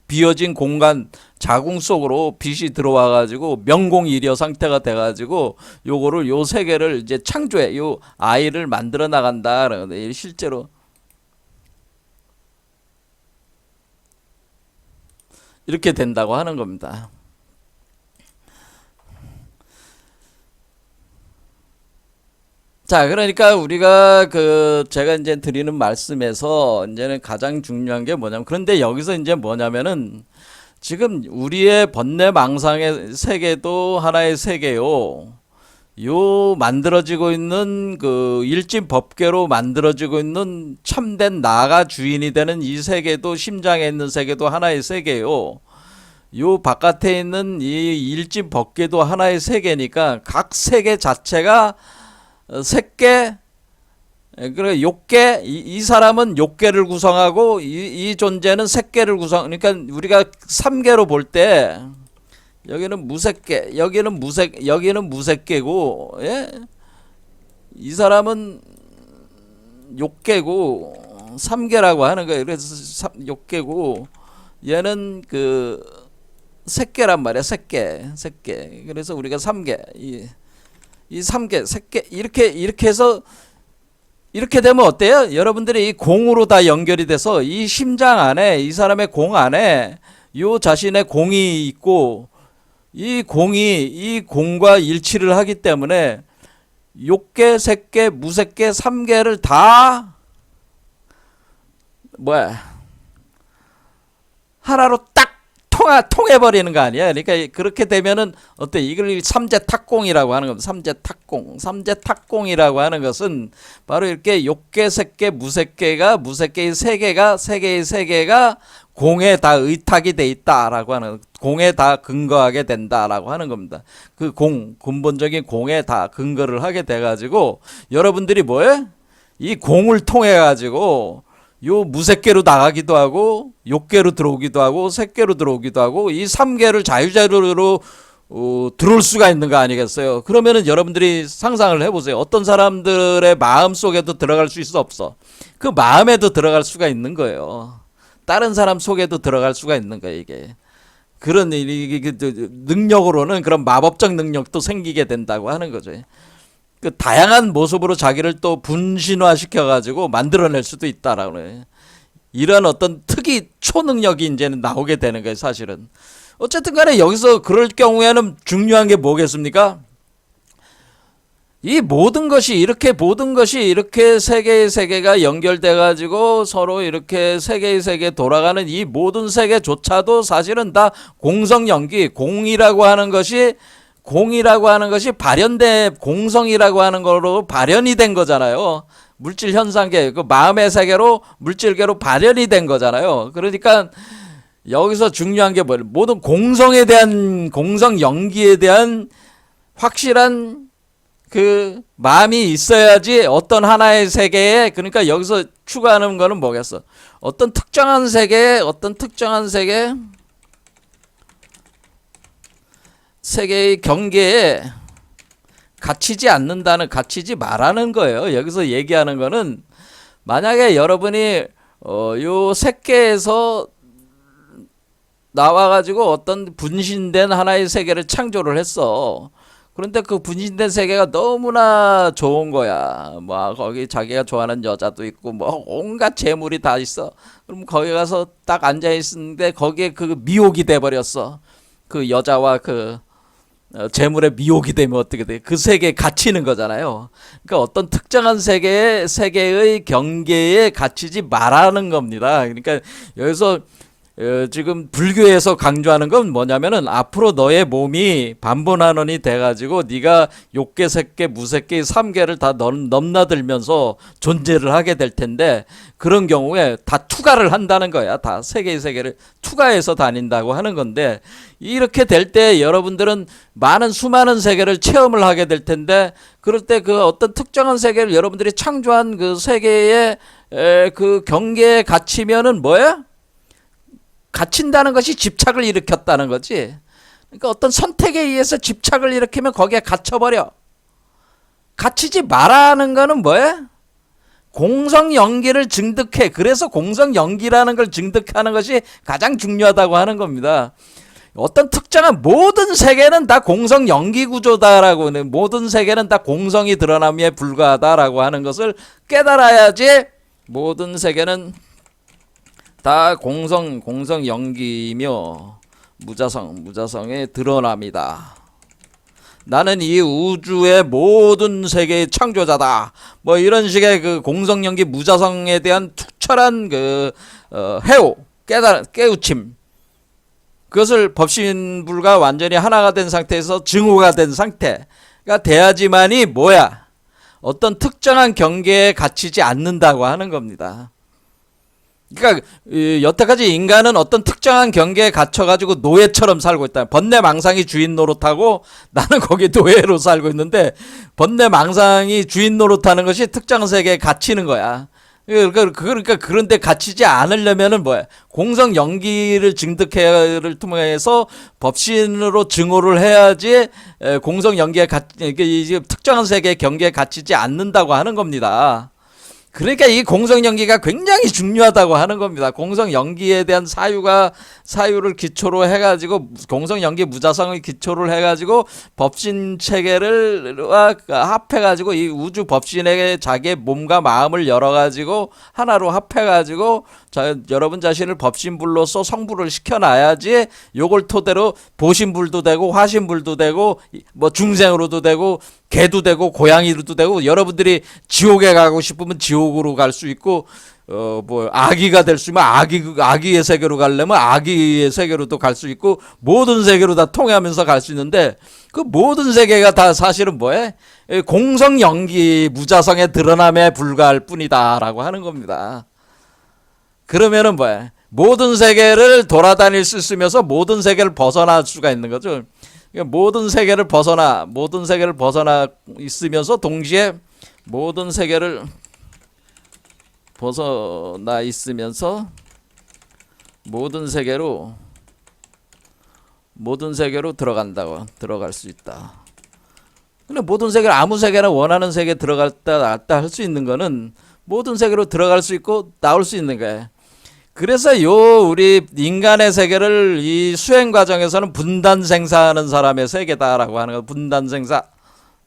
비어진 공간, 자궁 속으로 빛이 들어와가지고 명공일여 상태가 돼가지고 요 세계를 이제 창조해, 요 아이를 만들어 나간다. 실제로 이렇게 된다고 하는 겁니다. 자, 그러니까 우리가 제가 이제 드리는 말씀에서 이제는 가장 중요한 게 뭐냐면, 그런데 여기서 이제 뭐냐면은 지금 우리의 번뇌망상의 세계도 하나의 세계요. 요 만들어지고 있는 그 일진법계로 만들어지고 있는 참된 나가 주인이 되는 이 세계도, 심장에 있는 세계도 하나의 세계요. 요 바깥에 있는 이 일진법계도 하나의 세계니까 각 세계 자체가 그래 욕계 이 사람은 욕계를 구성하고 이 존재는 색계를 구성. 그러니까 우리가 삼계로 볼 때 여기는 무색계, 여기는 무색계고, 예? 이 사람은 욕계고 삼계라고 하는 거예요. 그래서 욕계고 얘는 그 색계란 말이야. 색계. 그래서 우리가 삼계 이 삼계 색계 이렇게 해서 이렇게 되면 어때요? 여러분들이 이 공으로 다 연결이 돼서 이 심장 안에 이 사람의 공 안에 요 자신의 공이 있고 이 공이 이 공과 일치를 하기 때문에 욕계, 색계, 무색계, 삼계를 다 하나로 딱 통해버리는 거 아니야. 그러니까 그렇게 되면은 어때? 이걸 삼재탁공이라고 하는 겁니다. 삼재탁공이라고 하는 것은 바로 이렇게 욕계, 색계, 무색계의 세계의 세계가 공에 다 의탁이 돼 있다라고 하는, 공에 다 근거하게 된다라고 하는 겁니다. 그 근본적인 공에 다 근거를 하게 돼가지고 여러분들이 뭐예요? 이 공을 통해 가지고 요 무색계로 나가기도 하고 욕계로 들어오기도 하고 색계로 들어오기도 하고 이 삼계를 자유자재로 들어올 수가 있는 거 아니겠어요? 그러면은 여러분들이 상상을 해보세요. 어떤 사람들의 마음 속에도 들어갈 수 있어 없어? 그 마음에도 들어갈 수가 있는 거예요. 다른 사람 속에도 들어갈 수가 있는 거예요. 이게 그런 능력으로는 그런 마법적 능력도 생기게 된다고 하는 거죠. 그 다양한 모습으로 자기를 또 분신화 시켜가지고 만들어낼 수도 있다라고 그래요. 이런 어떤 특이 초능력이 이제는 나오게 되는 거예요, 사실은. 어쨌든 간에 여기서 그럴 경우에는 중요한 게 뭐겠습니까? 이 모든 것이 이렇게 세계의 세계가 연결돼 가지고 서로 이렇게 세계의 세계 돌아가는 이 모든 세계조차도 사실은 다 공성연기, 공이라고 하는 것이 공성이라고 하는 거로 발현이 된 거잖아요. 물질 현상계, 그 마음의 세계로 물질계로 발현이 된 거잖아요. 그러니까 여기서 중요한 게 뭐예요? 모든 공성 연기에 대한 확실한 그 마음이 있어야지 어떤 하나의 세계에, 그러니까 여기서 추구하는 거는 뭐겠어? 어떤 특정한 세계의 경계에 갇히지 말라는 거예요. 여기서 얘기하는 거는 만약에 여러분이 요 색계에서 나와가지고 어떤 분신된 하나의 세계를 창조를 했어. 그런데 그 분신된 세계가 너무나 좋은 거야. 뭐 거기 자기가 좋아하는 여자도 있고 뭐 온갖 재물이 다 있어. 그럼 거기 가서 딱 앉아 있는데 거기에 그 미혹이 돼 버렸어. 그 여자와 그 재물에 미혹이 되면 어떻게 돼? 그 세계에 갇히는 거잖아요. 그러니까 어떤 특정한 세계의 경계에 갇히지 말라는 겁니다. 그러니까 여기서 지금 불교에서 강조하는 건 뭐냐면은 앞으로 너의 몸이 반본한원이 돼가지고 네가 욕계, 색계, 무색계, 삼계를 다 넘나들면서 존재를 하게 될 텐데, 그런 경우에 다 투가를 한다는 거야. 다 세계의 세계를 투가해서 다닌다고 하는 건데, 이렇게 될 때 여러분들은 수많은 세계를 체험을 하게 될 텐데, 그럴 때 그 어떤 특정한 세계를 여러분들이 창조한 그 세계의 그 경계에 갇히면은 뭐야? 갇힌다는 것이 집착을 일으켰다는 거지. 그러니까 어떤 선택에 의해서 집착을 일으키면 거기에 갇혀버려. 갇히지 말라는 거는 뭐야? 공성연기를 증득해. 그래서 공성연기라는 걸 증득하는 것이 가장 중요하다고 하는 겁니다. 어떤 특정한 모든 세계는 다 공성연기 구조다라고, 모든 세계는 다 공성이 드러남에 불과하다라고 하는 것을 깨달아야지 모든 세계는 다 공성연기이며 무자성의 드러남이다. 나는 이 우주의 모든 세계의 창조자다. 뭐 이런 식의 그 공성연기 무자성에 대한 투철한 그 깨우침. 그것을 법신불과 완전히 하나가 된 상태에서 증오가 된 상태가 돼야지만이 뭐야? 어떤 특정한 경계에 갇히지 않는다고 하는 겁니다. 그러니까 여태까지 인간은 어떤 특정한 경계에 갇혀가지고 노예처럼 살고 있다. 번뇌망상이 주인 노릇하고 나는 거기 노예로 살고 있는데, 번뇌망상이 주인 노릇하는 것이 특정 세계에 갇히는 거야. 그러니까 그런데 갇히지 않으려면은 뭐야? 공성 연기를 증득해를 통해서 법신으로 증오를 해야지 공성 연기에 특정한 세계의 경계에 갇히지 않는다고 하는 겁니다. 그러니까 이 공성 연기가 굉장히 중요하다고 하는 겁니다. 공성 연기에 대한 사유를 기초로 해가지고, 공성 연기 무자성을 기초를 해가지고 법신 체계를 합해가지고 이 우주 법신에게 자기의 몸과 마음을 열어가지고 하나로 합해가지고 여러분 자신을 법신불로서 성불을 시켜놔야지 요걸 토대로 보신불도 되고 화신불도 되고 뭐 중생으로도 되고 개도 되고 고양이로도 되고, 여러분들이 지옥에 가고 싶으면 지옥으로 갈 수 있고, 뭐 아기가 될 수 있으면 아기의 세계로 가려면 아기의 세계로도 갈 수 있고, 모든 세계로 다 통하면서 갈 수 있는데, 그 모든 세계가 다 사실은 뭐해? 공성 연기 무자성의 드러남에 불과할 뿐이다라고 하는 겁니다. 그러면은 뭐야? 모든 세계를 돌아다닐 수 있으면서 모든 세계를 벗어날 수가 있는 거죠. 모든 세계를 벗어나 있으면서 동시에 모든 세계를 벗어나 있으면서 모든 세계로 들어갈 수 있다. 근데 모든 세계를 아무 세계나 원하는 세계에 들어갔다 나왔다 할 수 있는 거는 모든 세계로 들어갈 수 있고 나올 수 있는 거예요. 그래서 우리 인간의 세계를 이 수행 과정에서는 분단 생사하는 사람의 세계다라고 하는 거. 분단 생사.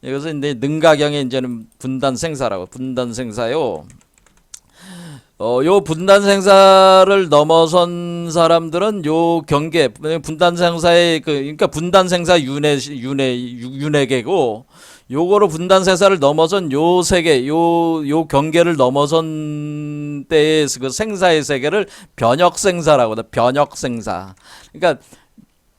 이것은 이제 능가경에 이제는 분단 생사라고. 분단 생사요. 요 분단 생사를 넘어선 사람들은 요 경계, 분단 생사의 그러니까 분단 생사 윤회계고, 요거로 분단 생사를 넘어선 요 세계, 요 경계를 넘어선 때의 그 생사의 세계를 변혁 생사라고 하다. 변혁 생사. 그러니까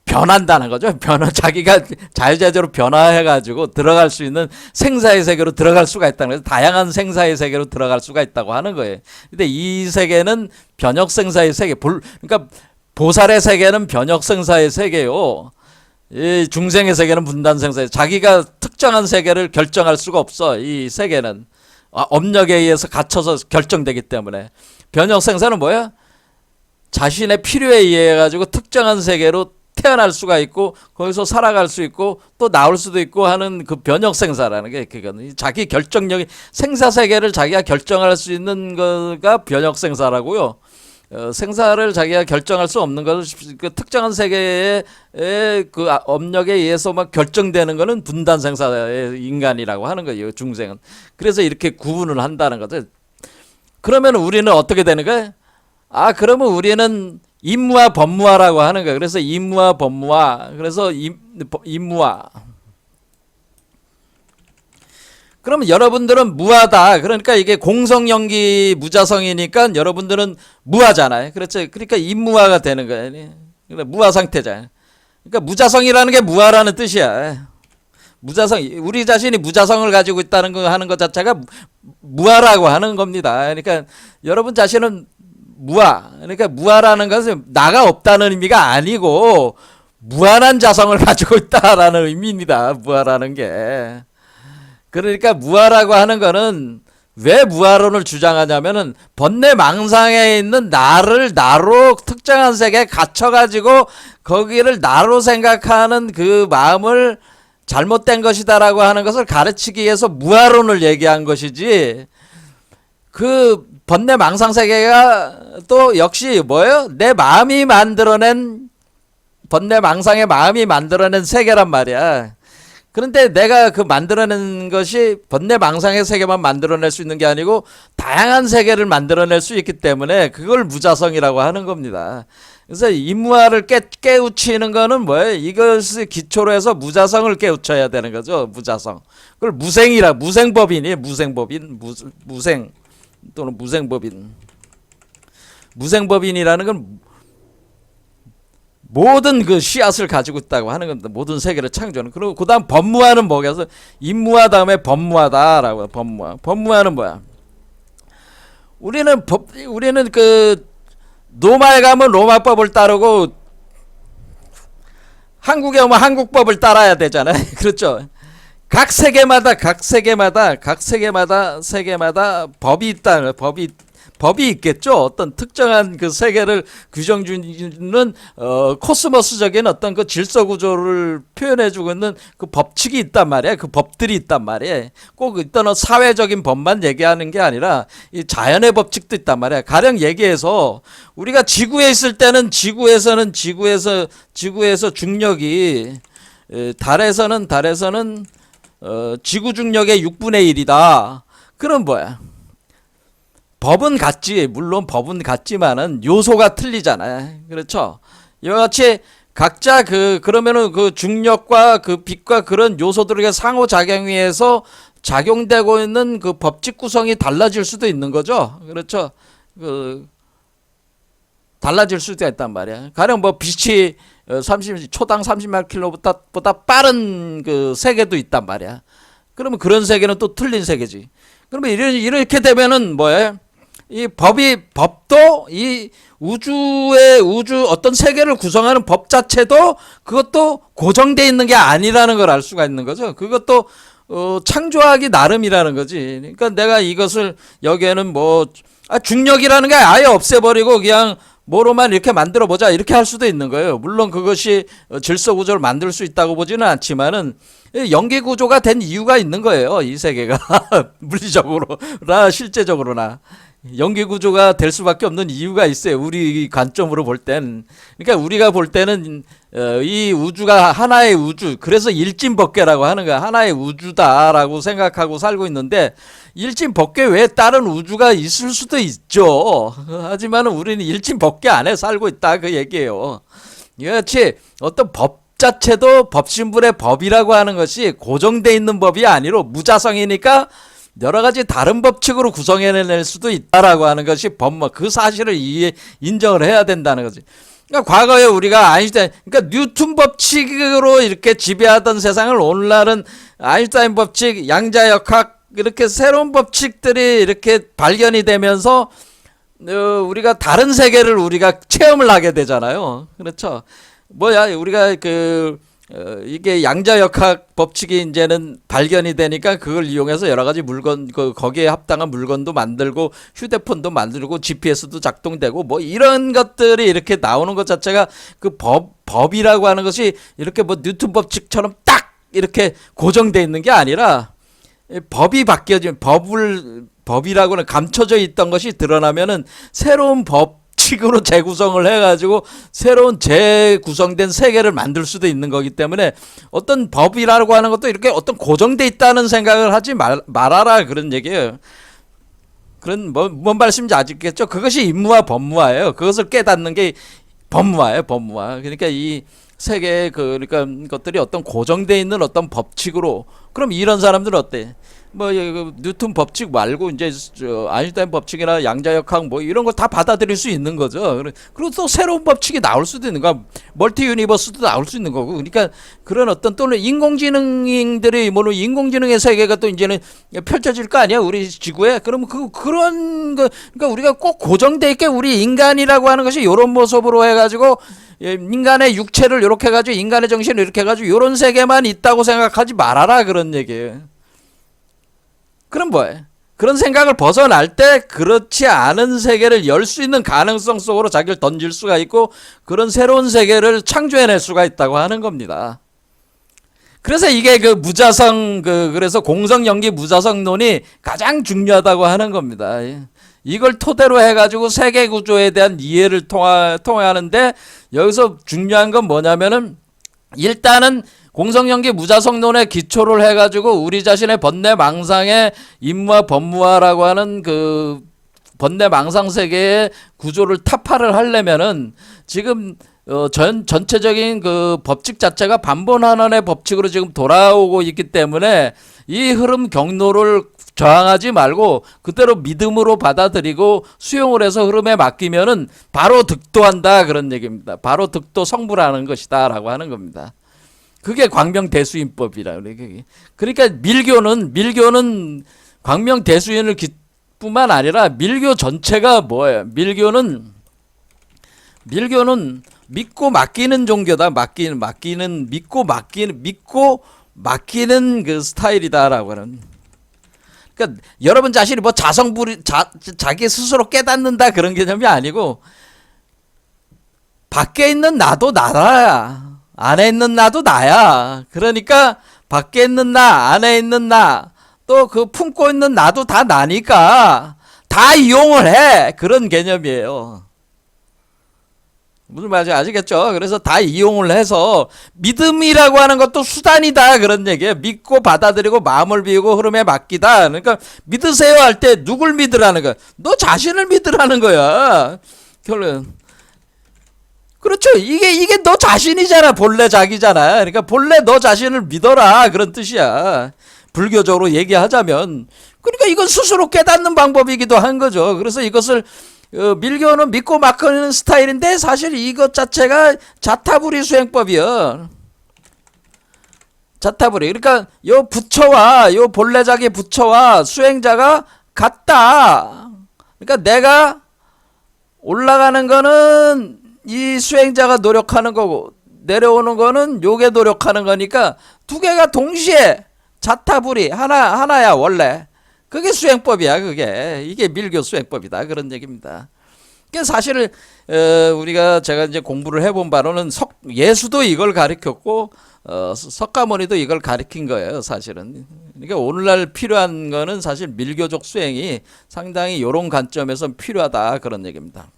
변한다는 거죠. 자기가 자유자재로 변화해가지고 들어갈 수 있는 생사의 세계로 들어갈 수가 있다는 거죠. 다양한 생사의 세계로 들어갈 수가 있다고 하는 거예요. 근데 이 세계는 변혁 생사의 세계, 그러니까 보살의 세계는 변혁 생사의 세계요. 이 중생의 세계는 분단 생사예요. 자기가 특정한 세계를 결정할 수가 없어. 이 세계는 업력에 의해서 갇혀서 결정되기 때문에. 변혁 생사는 뭐야? 자신의 필요에 의해 가지고 특정한 세계로 태어날 수가 있고 거기서 살아갈 수 있고 또 나올 수도 있고 하는 그 변혁 생사라는 게, 그거는 자기 결정력이, 생사 세계를 자기가 결정할 수 있는 거가 변혁 생사라고요. 생사를 자기가 결정할 수 없는 것을 그 특정한 세계의 그 업력에 의해서만 결정되는 거는 분단 생사의 인간이라고 하는 거예요. 중생은. 그래서 이렇게 구분을 한다는 거죠. 그러면 우리는 어떻게 되는 거예요? 그러면 우리는 임무와 법무화라고 하는 거예요. 그래서 임무와 법무화. 그래서 임무화. 그러면 여러분들은 무하다. 그러니까 이게 공성연기 무자성이니까 여러분들은 무하잖아요. 그렇죠. 그러니까 임무화가 되는 거예요. 그러니까 무하 상태잖아요. 그러니까 무자성이라는 게 무하라는 뜻이야. 무자성, 우리 자신이 무자성을 가지고 있다는 거 하는 것 자체가 무하라고 하는 겁니다. 그러니까 여러분 자신은 무하. 그러니까 무하라는 것은 나가 없다는 의미가 아니고 무한한 자성을 가지고 있다라는 의미입니다. 무하라는 게. 그러니까 무하라고 하는 거는 왜 무하론을 주장하냐면은 번뇌망상에 있는 나를 나로 특정한 세계에 갇혀가지고 거기를 나로 생각하는 그 마음을 잘못된 것이다라고 하는 것을 가르치기 위해서 무하론을 얘기한 것이지, 그 번뇌망상 세계가 또 역시 뭐예요? 내 마음이 만들어낸, 번뇌망상의 마음이 만들어낸 세계란 말이야. 그런데 내가 그 만들어낸 것이 번뇌망상의 세계만 만들어낼 수 있는 게 아니고 다양한 세계를 만들어낼 수 있기 때문에 그걸 무자성이라고 하는 겁니다. 그래서 임무화를 깨우치는 거는 뭐예요? 이것을 기초로 해서 무자성을 깨우쳐야 되는 거죠. 무자성. 그걸 무생이라, 무생법인이, 무생법인, 무생 또는 무생법인. 무생법인이라는 건 모든 그 씨앗을 가지고 있다고 하는 겁니다. 모든 세계를 창조하는. 그리고 그 다음 법무화는 뭐겠어? 임무화 다음에 법무화다라고. 법무화. 법무화는 뭐야? 우리는 그 로마에 가면 로마법을 따르고 한국에 오면 한국법을 따라야 되잖아요. 그렇죠. 각 세계마다 법이 있다. 법이 있겠죠. 어떤 특정한 그 세계를 규정 주는 코스모스적인 어떤 그 질서 구조를 표현해주고 있는 그 법칙이 있단 말이야. 그 법들이 있단 말이야. 꼭 어떤 사회적인 법만 얘기하는 게 아니라 이 자연의 법칙도 있단 말이야. 가령 얘기해서 우리가 지구에 있을 때는 지구에서 중력이 달에서는 지구 중력의 6분의 1이다. 그럼 뭐야? 법은 같지. 물론 법은 같지만은 요소가 틀리잖아요. 그렇죠? 이와 같이 각자 그러면은 그 중력과 그 빛과 그런 요소들에게 상호작용해서 작용되고 있는 그 법칙 구성이 달라질 수도 있는 거죠. 그렇죠? 달라질 수도 있단 말이야. 가령 뭐 빛이 초당 30만 킬로보다 빠른 그 세계도 있단 말이야. 그러면 그런 세계는 또 틀린 세계지. 그러면 이렇게 되면은 뭐예요? 이 법도 이 우주 어떤 세계를 구성하는 법 자체도 그것도 고정되어 있는 게 아니라는 걸 알 수가 있는 거죠. 그것도 창조하기 나름이라는 거지. 그러니까 내가 이것을 여기에는 중력이라는 게 아예 없애버리고 그냥 뭐로만 이렇게 만들어 보자 이렇게 할 수도 있는 거예요. 물론 그것이 질서 구조를 만들 수 있다고 보지는 않지만은 연계 구조가 된 이유가 있는 거예요. 이 세계가 물리적으로나 실제적으로나 연계 구조가 될 수밖에 없는 이유가 있어요. 우리 관점으로 볼 땐. 그러니까 우리가 볼 때는 이 우주가 하나의 우주, 그래서 일진법계라고 하는 거야. 하나의 우주다라고 생각하고 살고 있는데 일진법계 외에 다른 우주가 있을 수도 있죠. 하지만 우리는 일진법계 안에 살고 있다 그 얘기예요. 이같이 어떤 법 자체도 법신불의 법이라고 하는 것이 고정되어 있는 법이 아니로 무자성이니까 여러 가지 다른 법칙으로 구성해낼 수도 있다라고 하는 것이 그 사실을 인정을 해야 된다는 거지. 그러니까 과거에 우리가 그러니까 뉴턴 법칙으로 이렇게 지배하던 세상을 오늘날은 아인슈타인 법칙, 양자역학 이렇게 새로운 법칙들이 이렇게 발견이 되면서 우리가 다른 세계를 우리가 체험을 하게 되잖아요. 그렇죠. 우리가 이게 양자역학 법칙이 이제는 발견이 되니까 그걸 이용해서 여러 가지 물건, 거기에 합당한 물건도 만들고 휴대폰도 만들고 GPS도 작동되고 이런 것들이 이렇게 나오는 것 자체가 그 법이라고 하는 것이 이렇게 뉴턴 법칙처럼 딱 이렇게 고정되어 있는 게 아니라 법이 바뀌어지면 법이라고는 감춰져 있던 것이 드러나면은 새로운 법칙으로 재구성을 해가지고 새로운 재구성된 세계를 만들 수도 있는 거기 때문에 어떤 법이라고 하는 것도 이렇게 어떤 고정돼 있다는 생각을 하지 말아라 그런 얘기예요. 뭔 말씀인지 아시겠죠? 그것이 인무와 법무화예요. 그것을 깨닫는 게 법무화예요. 법무화. 그러니까 이 세계의 그러니까 것들이 어떤 고정돼 있는 어떤 법칙으로, 그럼 이런 사람들은 어때? 뉴턴 법칙 말고 이제 아인슈타인 법칙이나 양자역학 이런 거 다 받아들일 수 있는 거죠. 그리고 또 새로운 법칙이 나올 수도 있는 거야. 멀티 유니버스도 나올 수 있는 거고. 그러니까 그런 어떤 또는 인공지능들이 인공지능의 세계가 또 이제는 펼쳐질 거 아니야, 우리 지구에. 그러면 그런 거, 그러니까 우리가 꼭 고정돼 있게 우리 인간이라고 하는 것이 이런 모습으로 해가지고 인간의 육체를 이렇게 해가지고 인간의 정신을 이렇게 해가지고 이런 세계만 있다고 생각하지 말아라 그런 얘기예요. 그럼 뭐예요? 그런 생각을 벗어날 때 그렇지 않은 세계를 열 수 있는 가능성 속으로 자기를 던질 수가 있고 그런 새로운 세계를 창조해낼 수가 있다고 하는 겁니다. 그래서 이게 그래서 공성연기 무자성론이 가장 중요하다고 하는 겁니다. 이걸 토대로 해가지고 세계 구조에 대한 이해를 통하는데 여기서 중요한 건 뭐냐면은 일단은 공성연기 무자성론에 기초를 해가지고 우리 자신의 번뇌망상의 인무와 법무화라고 하는 그 번뇌망상 세계의 구조를 타파를 하려면은 지금 전체적인 그 법칙 자체가 반본환원의 법칙으로 지금 돌아오고 있기 때문에 이 흐름 경로를 저항하지 말고 그대로 믿음으로 받아들이고 수용을 해서 흐름에 맡기면은 바로 득도한다 그런 얘기입니다. 바로 득도 성불하는 것이다 라고 하는 겁니다. 그게 광명대수인법이라 그래. 그러니까 밀교는 광명대수인을 뿐만 아니라 밀교 전체가 뭐예요? 밀교는 밀교는 믿고 맡기는 종교다. 믿고 맡기는 그 스타일이다라고 하는. 그러니까 여러분 자신이 뭐 자기 스스로 깨닫는다 그런 개념이 아니고, 밖에 있는 나도 나야, 안에 있는 나도 나야. 그러니까 밖에 있는 나, 안에 있는 나, 또 그 품고 있는 나도 다 나니까 다 이용을 해. 그런 개념이에요. 무슨 말인지 아시겠죠? 그래서 다 이용을 해서 믿음이라고 하는 것도 수단이다 그런 얘기예요. 믿고 받아들이고 마음을 비우고 흐름에 맡기다. 그러니까 믿으세요 할 때 누굴 믿으라는 거야? 너 자신을 믿으라는 거야. 결론. 그렇죠. 이게 너 자신이잖아. 본래 자기잖아. 그러니까 본래 너 자신을 믿어라 그런 뜻이야. 불교적으로 얘기하자면. 그러니까 이건 스스로 깨닫는 방법이기도 한 거죠. 그래서 이것을 밀교는 믿고 맡기는 스타일인데 사실 이것 자체가 자타불이 수행법이요. 자타불이. 그러니까 요 부처와 요 본래 자기 부처와 수행자가 같다. 그러니까 내가 올라가는 거는 이 수행자가 노력하는 거고 내려오는 거는 요게 노력하는 거니까 두 개가 동시에 자타불이 하나야 원래. 그게 수행법이야. 이게 밀교 수행법이다 그런 얘기입니다. 그러니까 사실 제가 이제 공부를 해본 바로는 예수도 이걸 가르쳤고 석가모니도 이걸 가르친 거예요. 사실은. 그러니까 오늘날 필요한 거는 사실 밀교적 수행이 상당히 이런 관점에서 필요하다 그런 얘기입니다.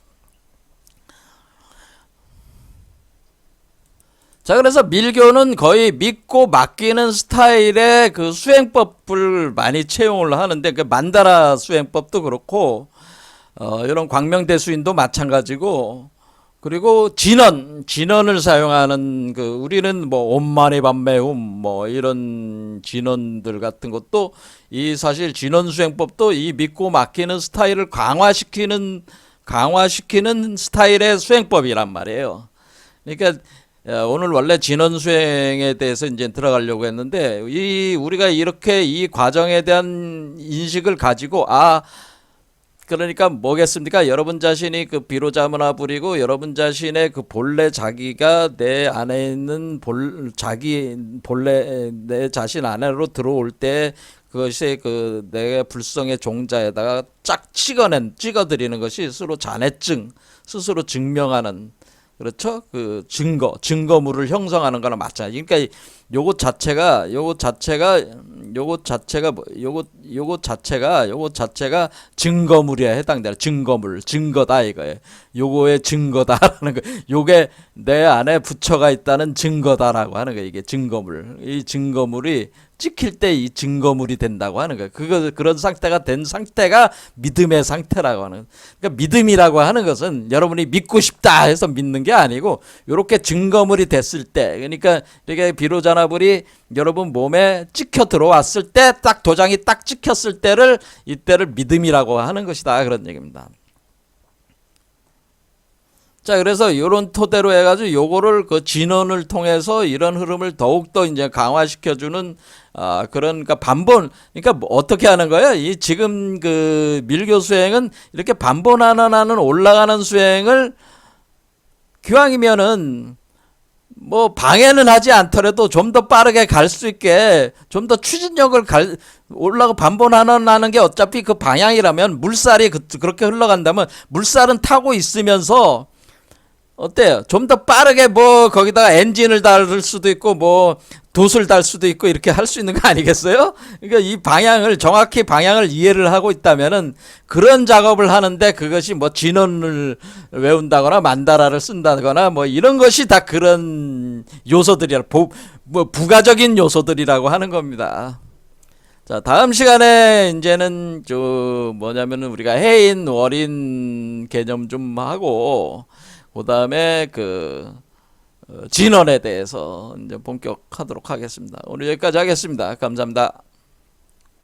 자, 그래서 밀교는 거의 믿고 맡기는 스타일의 그 수행법을 많이 채용을 하는데, 그 만다라 수행법도 그렇고, 이런 광명대수인도 마찬가지고, 그리고 진언을 사용하는 우리는 뭐 옴마니 밤매움 뭐 이런 진언들 같은 것도 이 사실 진언 수행법도 이 믿고 맡기는 스타일을 강화시키는 스타일의 수행법이란 말이에요. 그러니까 오늘 원래 진언 수행에 대해서 이제 들어가려고 했는데 우리가 이렇게 이 과정에 대한 인식을 가지고 그러니까 뭐겠습니까? 여러분 자신이 그 비로자문화 부리고 여러분 자신의 그 본래 자기가 내 안에 있는 본래 내 자신 안으로 들어올 때 그것이 내 불성의 종자에다가 쫙 찍어드리는 것이 스스로 잔해증, 스스로 증명하는 그렇죠? 증거물을 형성하는 거나 마찬가지. 그러니까 요것 자체가 증거물이야 해당되는 증거다 이거예요. 요거의 증거다라는 거. 요게 내 안에 부처가 있다는 증거다라고 하는 거예요. 이게 증거물. 이 증거물이 찍힐 때 이 증거물이 된다고 하는 거예요. 그런 상태가 된 상태가 믿음의 상태라고 하는. 그러니까 믿음이라고 하는 것은 여러분이 믿고 싶다 해서 믿는 게 아니고 요렇게 증거물이 됐을 때, 그러니까 이게 비로자나불이 여러분 몸에 찍혀 들어왔을 때 딱 도장이 딱 찍혔을 때를 이때를 믿음이라고 하는 것이다 그런 얘기입니다. 자, 그래서 요런 토대로 해가지고 요거를 진언을 통해서 이런 흐름을 더욱더 이제 강화시켜주는, 그러니까 그러니까 뭐 어떻게 하는 거예요? 이 지금 밀교 수행은 이렇게 반본하는 올라가는 수행을 기왕이면은 뭐 방해는 하지 않더라도 좀 더 빠르게 갈 수 있게 좀 더 추진력을 반본하는 게 어차피 그 방향이라면 물살이 그렇게 흘러간다면 물살은 타고 있으면서 어때요? 좀 더 빠르게 뭐 거기다가 엔진을 달을 수도 있고 뭐 돛을 달 수도 있고 이렇게 할 수 있는 거 아니겠어요? 그러니까 이 정확히 방향을 이해를 하고 있다면은 그런 작업을 하는데 그것이 뭐 진언을 외운다거나 만다라를 쓴다거나 뭐 이런 것이 다 그런 요소들이라 뭐 부가적인 요소들이라고 하는 겁니다. 자, 다음 시간에 이제는 뭐냐면은 우리가 해인 월인 개념 좀 하고 그 다음에 진언에 대해서 이제 본격하도록 하겠습니다. 오늘 여기까지 하겠습니다. 감사합니다.